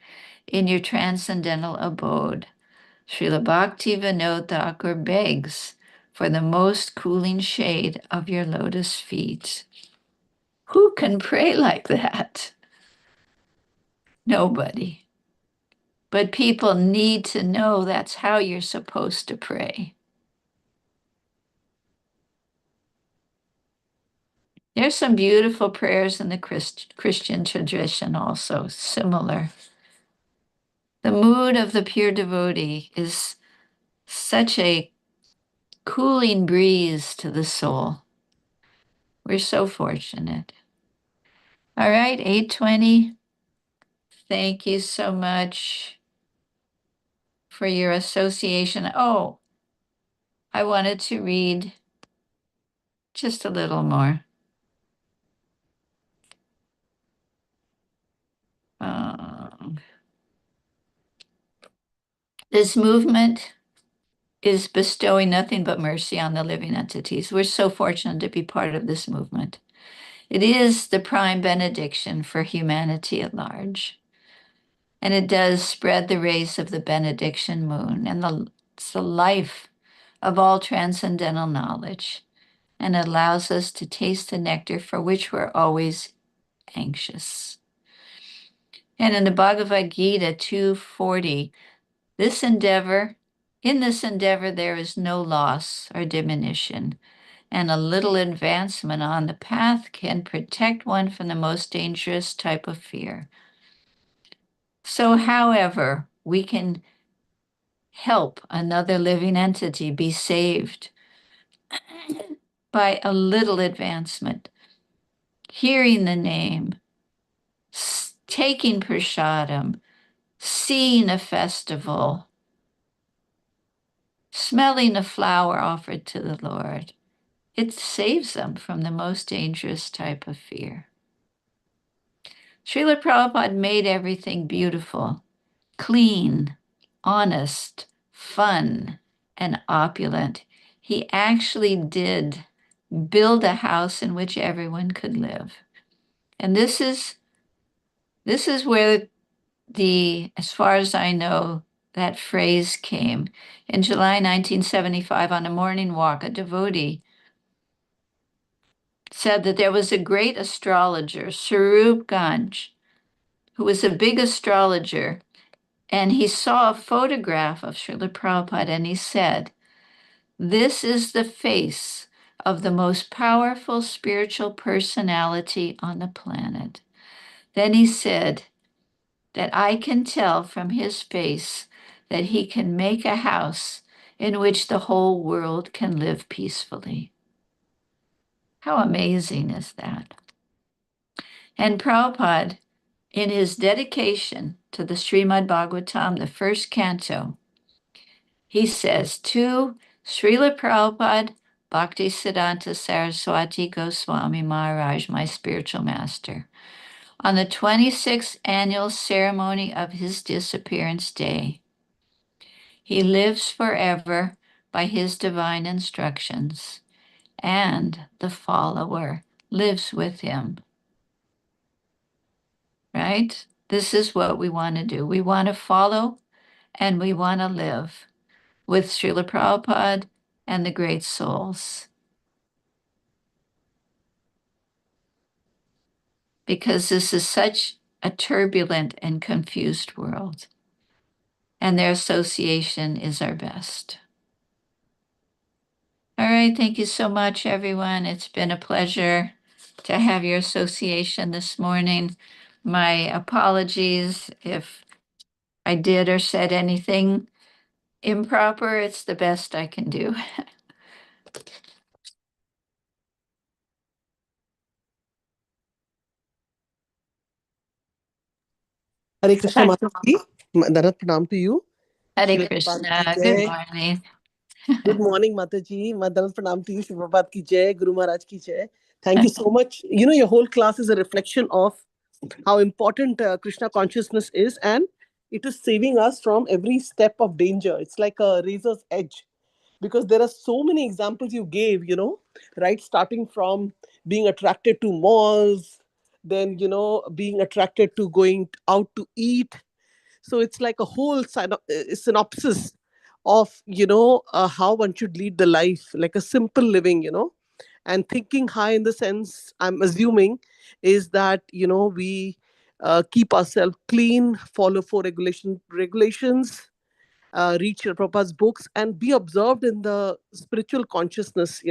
Speaker 1: in your transcendental abode. Srila Bhaktivinoda Thakur begs for the most cooling shade of your lotus feet. Who can pray like that? Nobody. But people need to know that's how you're supposed to pray. There's some beautiful prayers in the Christian tradition also, similar. The mood of the pure devotee is such a cooling breeze to the soul. We're so fortunate. All right, 8:20. Thank you so much for your association. Oh, I wanted to read just a little more. This movement is bestowing nothing but mercy on the living entities. We're so fortunate to be part of this movement. It is the prime benediction for humanity at large. And it does spread the rays of the benediction moon, and it's the life of all transcendental knowledge, and allows us to taste the nectar for which we're always anxious. And in the Bhagavad Gita 2:40, in this endeavor, there is no loss or diminution, and a little advancement on the path can protect one from the most dangerous type of fear. So, however, we can help another living entity be saved by a little advancement, hearing the name, taking prasadam, seeing a festival, smelling a flower offered to the Lord. It saves them from the most dangerous type of fear. Srila Prabhupada made everything beautiful, clean, honest, fun, and opulent. He actually did build a house in which everyone could live. And this is where as far as I know, that phrase came. In July 1975, on a morning walk, a devotee said that there was a great astrologer, Sarup Ganj, who was a big astrologer, and he saw a photograph of Srila Prabhupada, and he said, "This is the face of the most powerful spiritual personality on the planet." Then he said that I can tell from his face that he can make a house in which the whole world can live peacefully. How amazing is that? And Prabhupada, in his dedication to the Srimad Bhagvatam, the first canto, he says, "To Srila Prabhupada, Bhaktisiddhanta Saraswati Goswami Maharaj, my spiritual master, on the 26th annual ceremony of his disappearance day, he lives forever by his divine instructions, and the follower lives with him." Right? This is what we want to do. We want to follow and we want to live with Srila Prabhupada and the great souls. Because this is such a turbulent and confused world, and their association is our best. All right, thank you so much, everyone. It's been a pleasure to have your association this morning. My apologies if I did or said anything improper. It's the best I can do.
Speaker 4: Hare Krishna Mataji, Dharat Pranam to you.
Speaker 1: Hare
Speaker 4: Srila
Speaker 1: Krishna.
Speaker 4: Prabhupada ki
Speaker 1: Good
Speaker 4: jai.
Speaker 1: morning.
Speaker 4: Good morning, Mataji. Dharat Pranam to you. Srila Prabhupada ki jai. Guru Maharaj ki jai. Thank you so much. You know, your whole class is a reflection of how important Krishna consciousness is, and it is saving us from every step of danger. It's like a razor's edge, because there are so many examples you gave, you know, right? Starting from being attracted to malls, then, you know, being attracted to going out to eat. So it's like a whole synopsis of, you know, how one should lead the life, like a simple living, you know. And thinking high, in the sense, I'm assuming, is that, you know, we keep ourselves clean, follow 4 regulations, read Srila Prabhupada's books, and be observed in the spiritual consciousness,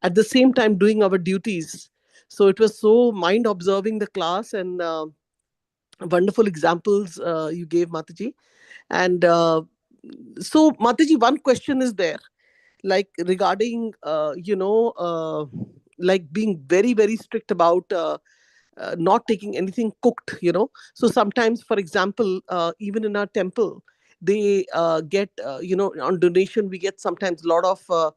Speaker 4: at the same time doing our duties. So it was so mind observing the class, and wonderful examples you gave, Mataji. And so, Mataji, one question is there, like regarding, like being very, very strict about not taking anything cooked. So sometimes, for example, even in our temple, they get, on donation we get sometimes a lot of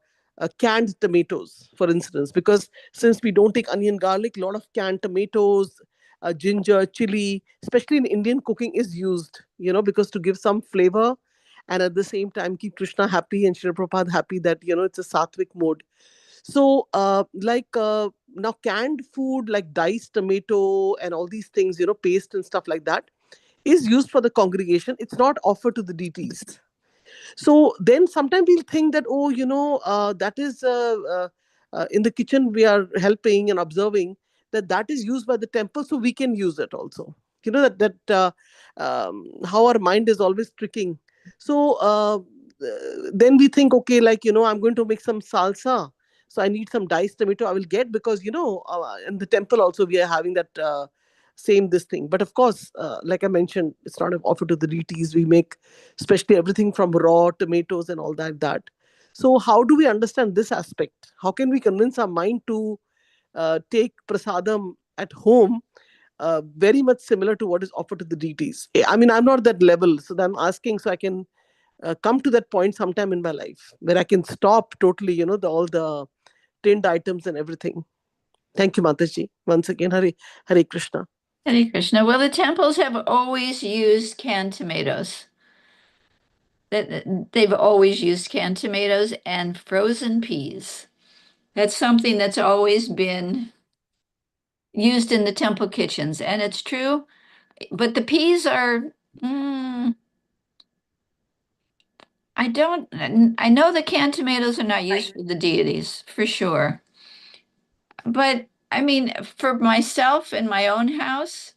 Speaker 4: canned tomatoes, for instance, because since we don't take onion garlic, a lot of canned tomatoes, ginger, chili, especially in Indian cooking, is used, because to give some flavor, and at the same time keep Krishna happy and Srila Prabhupada happy, that it's a sattvic mode. So, now canned food like diced tomato and all these things, paste and stuff like that, is used for the congregation. It's not offered to the deities. So then sometimes we'll think that, oh, that is in the kitchen we are helping and observing, that is used by the temple, so we can use it also. How our mind is always tricking. So then we think, okay, like, I'm going to make some salsa, so I need some diced tomato, I will get, because in the temple also we are having that same this thing. But of course, like I mentioned, it's not offered to the deities. We make especially everything from raw tomatoes and all that. So how do we understand this aspect? How can we convince our mind to take prasadam at home, very much similar to what is offered to the deities? I mean, I'm not that level, so I'm asking so I can come to that point sometime in my life where I can stop totally, all the tinned items and everything. Thank you, Mataji. Once again, Hare Krishna.
Speaker 1: Hare Krishna. Well, the temples have always used canned tomatoes. They've always used canned tomatoes and frozen peas. That's something that's always been used in the temple kitchens, and it's true. But the peas are, I know the canned tomatoes are not used for the deities, for sure. But I mean, for myself in my own house,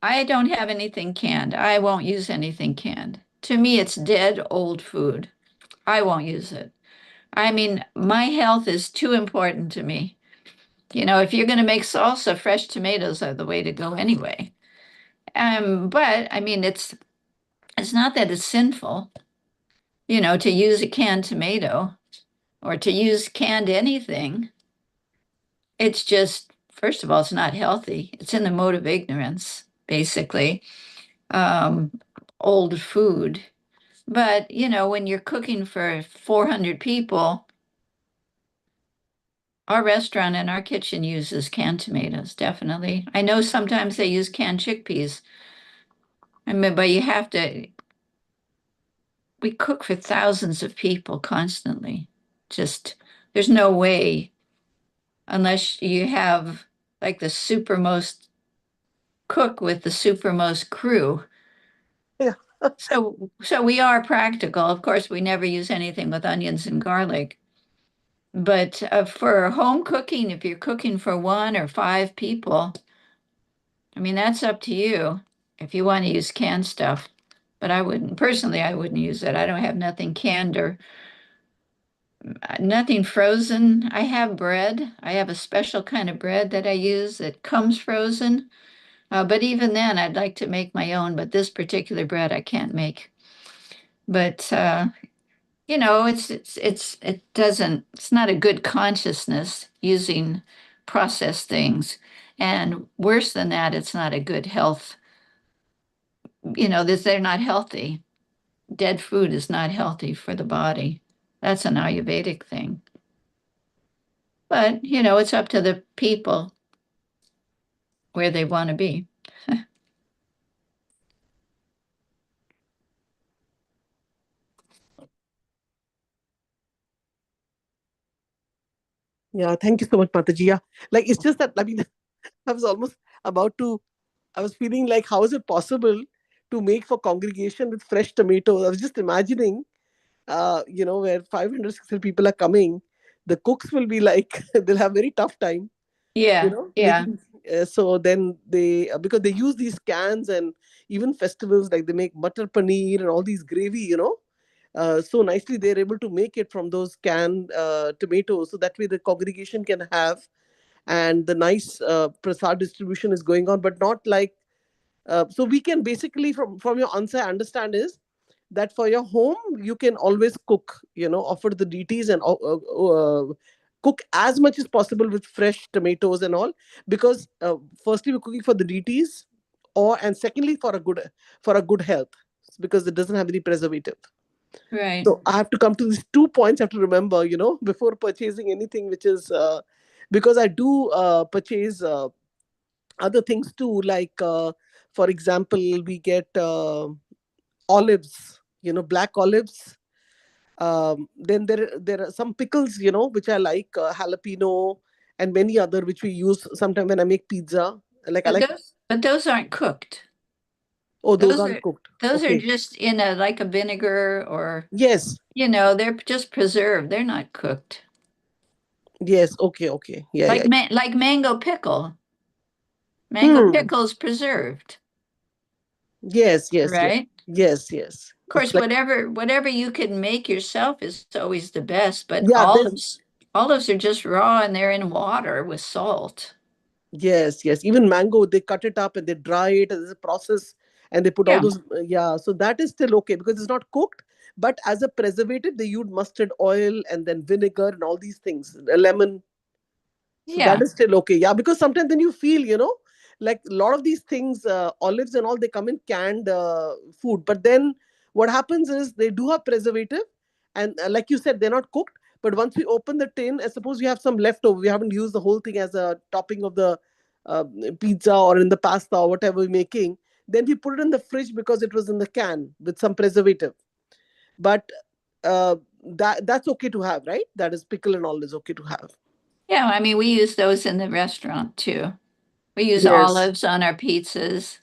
Speaker 1: I don't have anything canned. I won't use anything canned. To me, it's dead old food. I won't use it. I mean, my health is too important to me. If you're going to make salsa, fresh tomatoes are the way to go anyway. But I mean, it's not that it's sinful, to use a canned tomato or to use canned anything. It's just, first of all, it's not healthy. It's in the mode of ignorance, basically. Old food. But, when you're cooking for 400 people, our restaurant and our kitchen uses canned tomatoes, definitely. I know sometimes they use canned chickpeas. I mean, but we cook for thousands of people constantly. Just, there's no way, unless you have like the supermost cook with the supermost crew.
Speaker 4: Yeah.
Speaker 1: So we are practical. Of course, we never use anything with onions and garlic. But for home cooking, if you're cooking for 1 or 5 people, I mean, that's up to you if you want to use canned stuff. But I wouldn't use it. I don't have nothing canned or nothing frozen. I have bread. I have a special kind of bread that I use that comes frozen. But even then, I'd like to make my own. But this particular bread I can't make. But it's not a good consciousness using processed things. And worse than that, it's not a good health. They're not healthy. Dead food is not healthy for the body. That's an Ayurvedic thing. But, it's up to the people where they want to be.
Speaker 4: Yeah, thank you so much, Mataji. Yeah, like, it's just that, I mean, I was almost I was feeling like, how is it possible to make for congregation with fresh tomatoes? I was just imagining, where 500, 600 people are coming, the cooks will be like, they'll have very tough time,
Speaker 1: Yeah.
Speaker 4: making So then they, because they use these cans, and even festivals, like they make butter paneer and all these gravy, so nicely they're able to make it from those canned tomatoes, so that way the congregation can have, and the nice prasad distribution is going on, but not like, so we can basically, from your answer, I understand is that for your home you can always cook, offer the deities, and cook as much as possible with fresh tomatoes and all, because firstly we're cooking for the deities, and secondly for a good health, because it doesn't have any preservative.
Speaker 1: Right.
Speaker 4: So I have to come to these 2 points I have to remember, before purchasing anything, which is because I do purchase other things too, like for example, we get olives, black olives. Then there are some pickles, which I like, jalapeno, and many other, which we use sometimes when I make pizza. Like I like.
Speaker 1: But those aren't cooked.
Speaker 4: Oh, those
Speaker 1: Those
Speaker 4: aren't
Speaker 1: are
Speaker 4: cooked.
Speaker 1: those are
Speaker 4: Okay.
Speaker 1: just in like a vinegar, or
Speaker 4: Yes.
Speaker 1: they're just preserved. They're not cooked.
Speaker 4: Yes. Okay. Okay. Yeah.
Speaker 1: Like
Speaker 4: Yeah.
Speaker 1: like mango pickle. Mango
Speaker 4: Hmm.
Speaker 1: pickle's preserved,
Speaker 4: Yes. Yes. Yes.
Speaker 1: right?
Speaker 4: Yes. Yes.
Speaker 1: Of
Speaker 4: It's
Speaker 1: course,
Speaker 4: like,
Speaker 1: whatever you can make yourself is always the best, but
Speaker 4: yeah.
Speaker 1: olives are just raw and they're in water with salt.
Speaker 4: Yes, yes. Even mango, they cut it up and they dry it, and there's a process, and they put all
Speaker 1: Yeah.
Speaker 4: those. Yeah, so that is still okay because it's not cooked. But as a preservative, they use mustard oil and then vinegar and all these things, a lemon. So that
Speaker 1: Yeah.
Speaker 4: is still okay. Yeah, because sometimes then you feel, like a lot of these things, olives and all, they come in canned food. But then what happens is they do have preservative. And like you said, they're not cooked. But once we open the tin, I suppose we have some leftover. We haven't used the whole thing as a topping of the uh, pizza or in the pasta or whatever we're making. Then we put it in the fridge because it was in the can with some preservative. But that's okay to have, right? That is, pickle and all is okay to have.
Speaker 1: Yeah, I mean, we use those in the restaurant too. We use
Speaker 4: Yes.
Speaker 1: olives on our pizzas.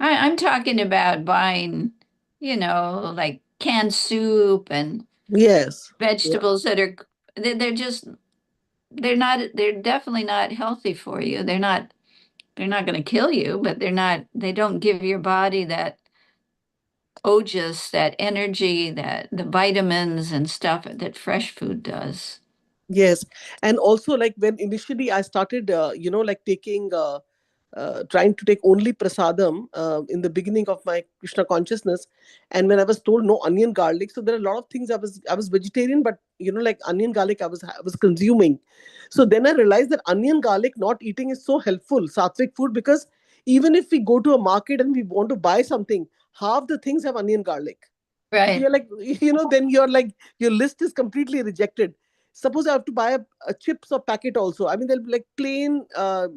Speaker 1: I'm talking about buying, like canned soup and
Speaker 4: Yes. Yeah.
Speaker 1: vegetables that are they're just they're definitely not healthy for you. They're not going to kill you, but they don't give your body that ojas, that energy, that the vitamins and stuff that fresh food does.
Speaker 4: Yes, and also like when initially I started, like taking, trying to take only prasadam in the beginning of my Krishna consciousness, and when I was told no onion garlic, so there are a lot of things I was vegetarian, but like onion garlic I was consuming. So then I realized that onion garlic not eating is so helpful, sattvic food, because even if we go to a market and we want to buy something, half the things have onion garlic. So
Speaker 1: Right.
Speaker 4: you're like, then you're like, your list is completely rejected. Suppose I have to buy a chips or packet also. I mean, they'll be like plain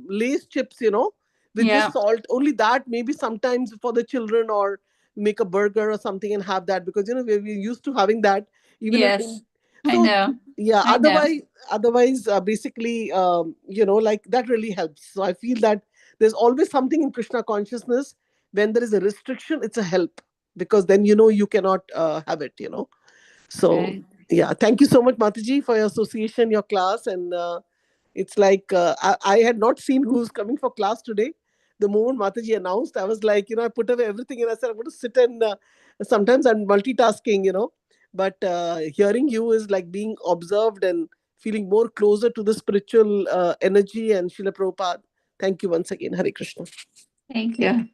Speaker 4: Lay's chips, with just
Speaker 1: Yeah.
Speaker 4: salt. Only that, maybe sometimes for the children, or make a burger or something and have that, because we're used to having that even in
Speaker 1: Yes. I
Speaker 4: so
Speaker 1: know.
Speaker 4: yeah.
Speaker 1: I know.
Speaker 4: Otherwise, basically, like that really helps. So I feel that there's always something in Krishna consciousness. When there is a restriction, it's a help, because then you cannot have it. So
Speaker 1: Right.
Speaker 4: yeah, thank you so much, Mataji, for your association, your class. And it's like, I had not seen who's coming for class today. The moment Mataji announced, I was like, I put away everything and I said, I'm going to sit and sometimes I'm multitasking. But hearing you is like being observed and feeling more closer to the spiritual energy and Srila Prabhupada. Thank you once again. Hare Krishna.
Speaker 1: Thank you.
Speaker 2: Hare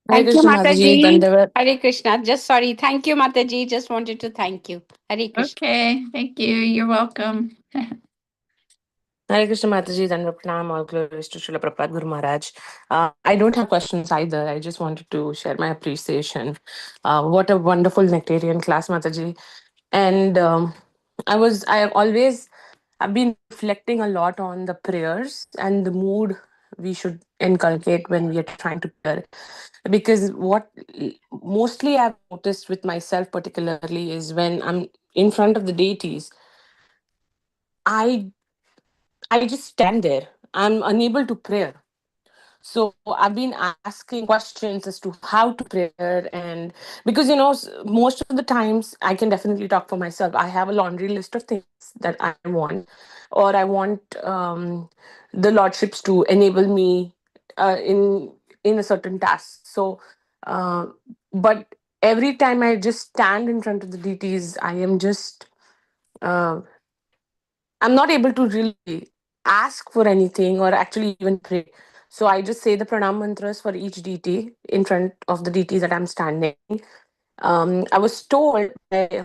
Speaker 5: Thank you,
Speaker 2: Krishna Mataji,
Speaker 5: Mataji.
Speaker 2: Dandavat.
Speaker 5: Hare Krishna. Just sorry. Thank you, Mataji. Just wanted to thank you. Hare Krishna.
Speaker 1: Okay. Thank you. You're welcome.
Speaker 2: Hare Krishna Mataji, Dandavat Pranam, all glories to Srila Prabhupada Guru Maharaj. I don't have questions either. I just wanted to share my appreciation. What a wonderful nectarian class, Mataji. And I've been reflecting a lot on the prayers and the mood we should inculcate when we are trying to pray. Because what mostly I've noticed with myself, particularly, is when I'm in front of the deities, I just stand there. I'm unable to pray. So I've been asking questions as to how to prayer, and because most of the times I can definitely talk for myself. I have a laundry list of things that I want, or I want the lordships to enable me in a certain task. So, uh, but every time I just stand in front of the deities, uh, I'm not able to really ask for anything or actually even pray. So I just say the pranam mantras for each deity in front of the deities that I'm standing. I was told by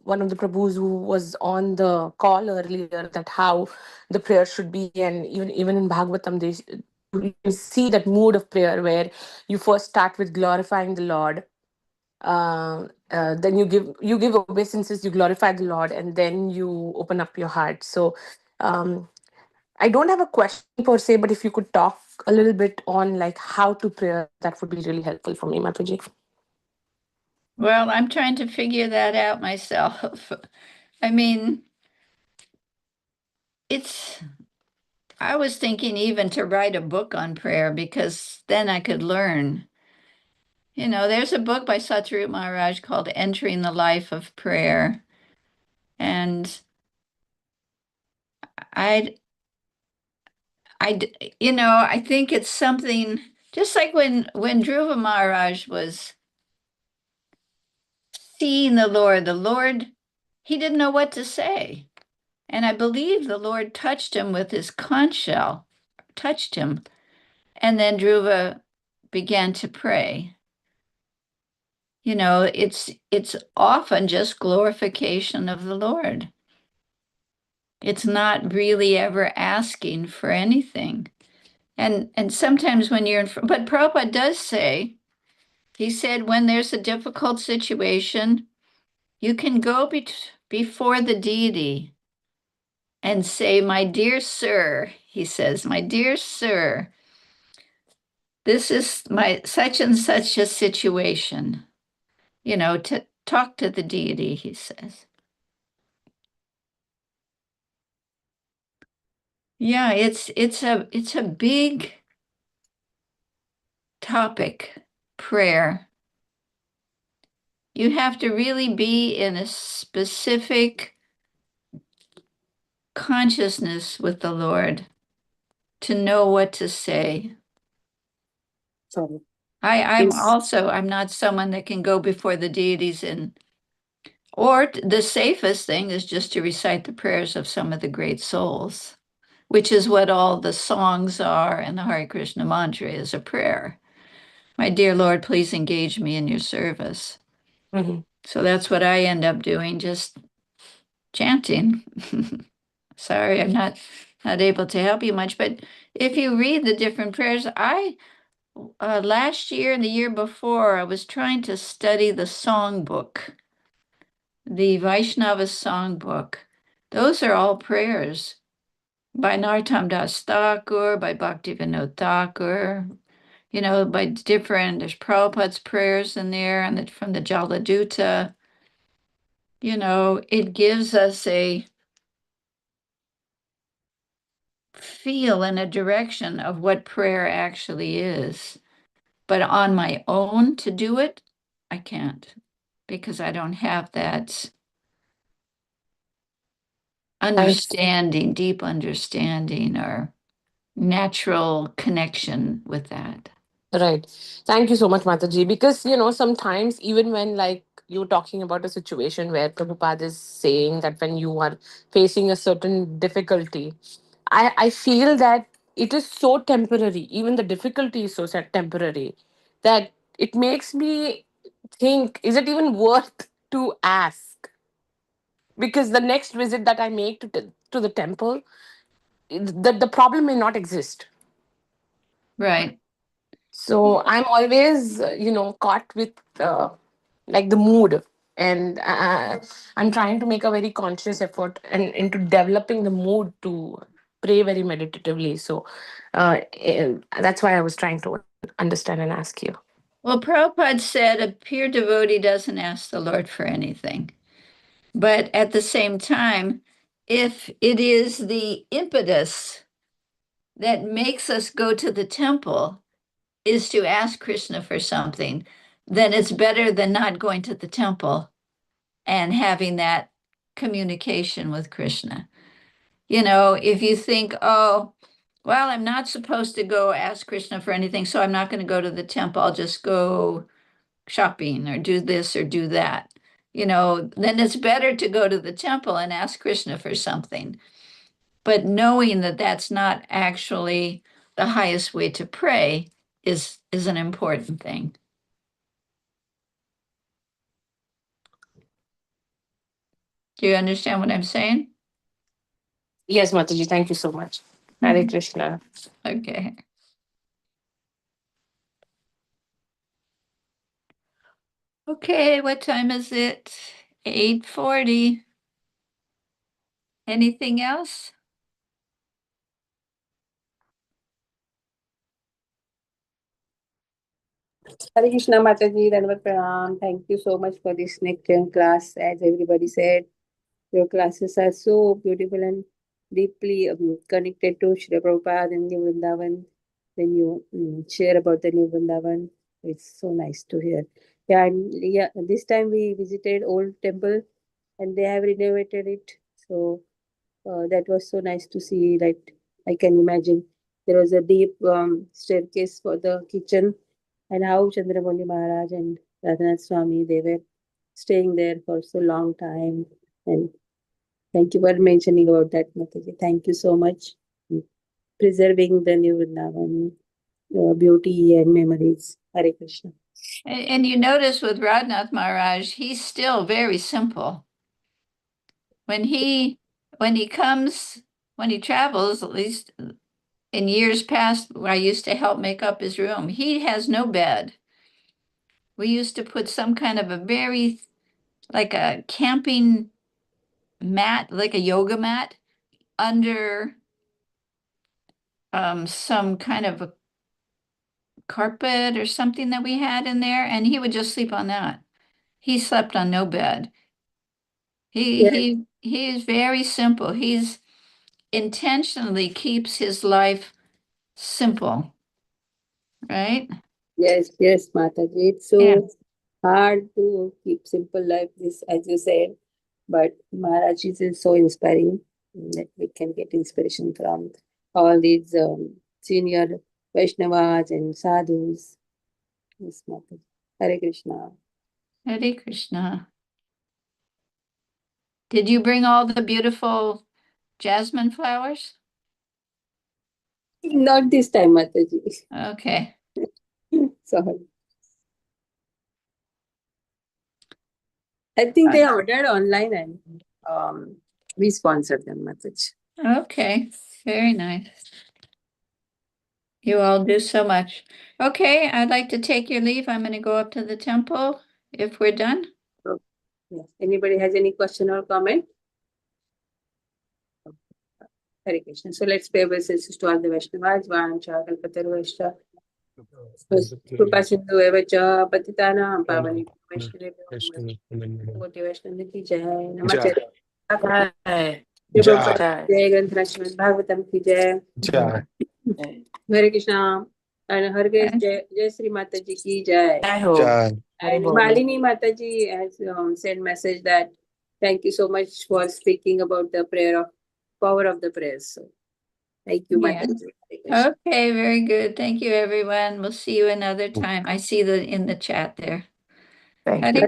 Speaker 2: one of the Prabhus who was on the call earlier that how the prayer should be, and even in Bhagvatam, you can see that mood of prayer where you first start with glorifying the Lord, then you give obeisances, you glorify the Lord, and then you open up your heart. So um, I don't have a question per se, but if you could talk a little bit on like how to pray, that would be really helpful for me, Mataji.
Speaker 1: Well, I'm trying to figure that out myself. I mean, I was thinking even to write a book on prayer because then I could learn. There's a book by Satyarup Maharaj called Entering the Life of Prayer. And I I think it's something just like when Dhruva Maharaj was seeing the Lord, he didn't know what to say. And I believe the Lord touched him with his conch shell, touched him. And then Dhruva began to pray. It's often just glorification of the Lord. It's not really ever asking for anything. And sometimes when but Prabhupada does say, he said, when there's a difficult situation, you can go before the deity and say, my dear sir, he says, my dear sir, this is my such and such a situation, to talk to the deity, he says. Yeah, it's a big topic, prayer. You have to really be in a specific consciousness with the Lord to know what to say.
Speaker 2: Sorry.
Speaker 1: I'm not someone that can go before the deities or the safest thing is just to recite the prayers of some of the great souls, which is what all the songs are, and the Hare Krishna mantra is a prayer. My dear Lord, please engage me in your service.
Speaker 2: Mm-hmm.
Speaker 1: So that's what I end up doing, just chanting. Sorry, I'm not able to help you much, but if you read the different prayers, last year and the year before, I was trying to study the songbook, the Vaishnava songbook. Those are all prayers by Narottam Das Thakur, by Bhaktivinoda Thakur, there's Prabhupada's prayers in there, and from the Jaladuta. It gives us a feel and a direction of what prayer actually is. But on my own to do it, I can't, because I don't have that understanding, deep understanding or natural connection with that.
Speaker 2: Right. Thank you so much, Mataji. Because, sometimes even when like you're talking about a situation where Prabhupada is saying that when you are facing a certain difficulty, I feel that it is so temporary. Even the difficulty is so temporary that it makes me think, is it even worth to ask? Because the next visit that I make to the temple, the problem may not exist.
Speaker 1: Right.
Speaker 2: So I'm always, caught with like the mood, and I'm trying to make a very conscious effort and into developing the mood to pray very meditatively. So that's why I was trying to understand and ask you.
Speaker 1: Well, Prabhupada said a pure devotee doesn't ask the Lord for anything. But at the same time, if it is the impetus that makes us go to the temple is to ask Krishna for something, then it's better than not going to the temple and having that communication with Krishna. You know, if you think, oh, well, I'm not supposed to go ask Krishna for anything, so I'm not going to go to the temple. I'll just go shopping or do this or do that. You know, then it's better to go to the temple and ask Krishna for something. But knowing that that's not actually the highest way to pray is an important thing. Do you understand what I'm saying?
Speaker 2: Yes, Mataji, thank you so much. Hare Krishna.
Speaker 1: Okay. Okay, what time is it? 8:40. Anything else?
Speaker 3: Hare Krishna Mataji, Dandavat Pranam. Thank you so much for this next class. As everybody said, your classes are so beautiful and deeply connected to Shri Prabhupada and New Vrindavan. When you share about the New Vrindavan, it's so nice to hear. Yeah, this time we visited old temple and they have renovated it. So that was so nice to see. That I can imagine there was a deep staircase for the kitchen, and how Chandramouli Maharaj and Radhanath Swami, they were staying there for so long time. And thank you for mentioning about that, Mataji. Thank you so much. Preserving the New Vrindavan beauty and memories. Hare Krishna.
Speaker 1: And you notice with Radhanath Maharaj, he's still very simple. When he travels, at least in years past, I used to help make up his room. He has no bed. We used to put some kind of like a camping mat, like a yoga mat, under some kind of a carpet or something that we had in there, and he would just sleep on that. He slept on no bed. He is very simple. He's intentionally keeps his life simple, right?
Speaker 3: Yes, yes, Mataji. It's so
Speaker 1: Yeah.
Speaker 3: hard to keep simple life, this, as you said, but Maharaj is so inspiring that we can get inspiration from all these senior Vaishnavas and sadhus. Yes, Mataji. Hare Krishna.
Speaker 1: Hare Krishna. Did you bring all the beautiful jasmine flowers?
Speaker 3: Not this time, Mataji.
Speaker 1: Okay.
Speaker 3: Sorry. I think they ordered online and we sponsored them, Mataji.
Speaker 1: Okay. Very nice. You all do so much. Okay, I'd like to take your leave. I'm going to go up to the temple if we're done.
Speaker 3: Yes. Anybody has any question or comment? Hare Krishna. So let's pay obeisances to all the Vaishnavas. Vancha kalpataruvascha. Krupa sindhu eva cha patitanam pavani Vaishnavyo. Koti Vaishnava ki jai. Namaste.
Speaker 2: Jai.
Speaker 3: Jai Granth Srimad Bhagvatam ki jai. Hare Krishna. And Hare Jayesrhri Mataji ki jai.
Speaker 2: Jai ho.
Speaker 3: And Malini Mataji has sent message that thank you so much for speaking about the power of the prayers. So thank you,
Speaker 1: Yeah.
Speaker 3: Mataji. Hare Krishna.
Speaker 1: Okay, very good. Thank you, everyone. We'll see you another time. I see in the chat there.
Speaker 2: Thank
Speaker 1: Hare
Speaker 2: you.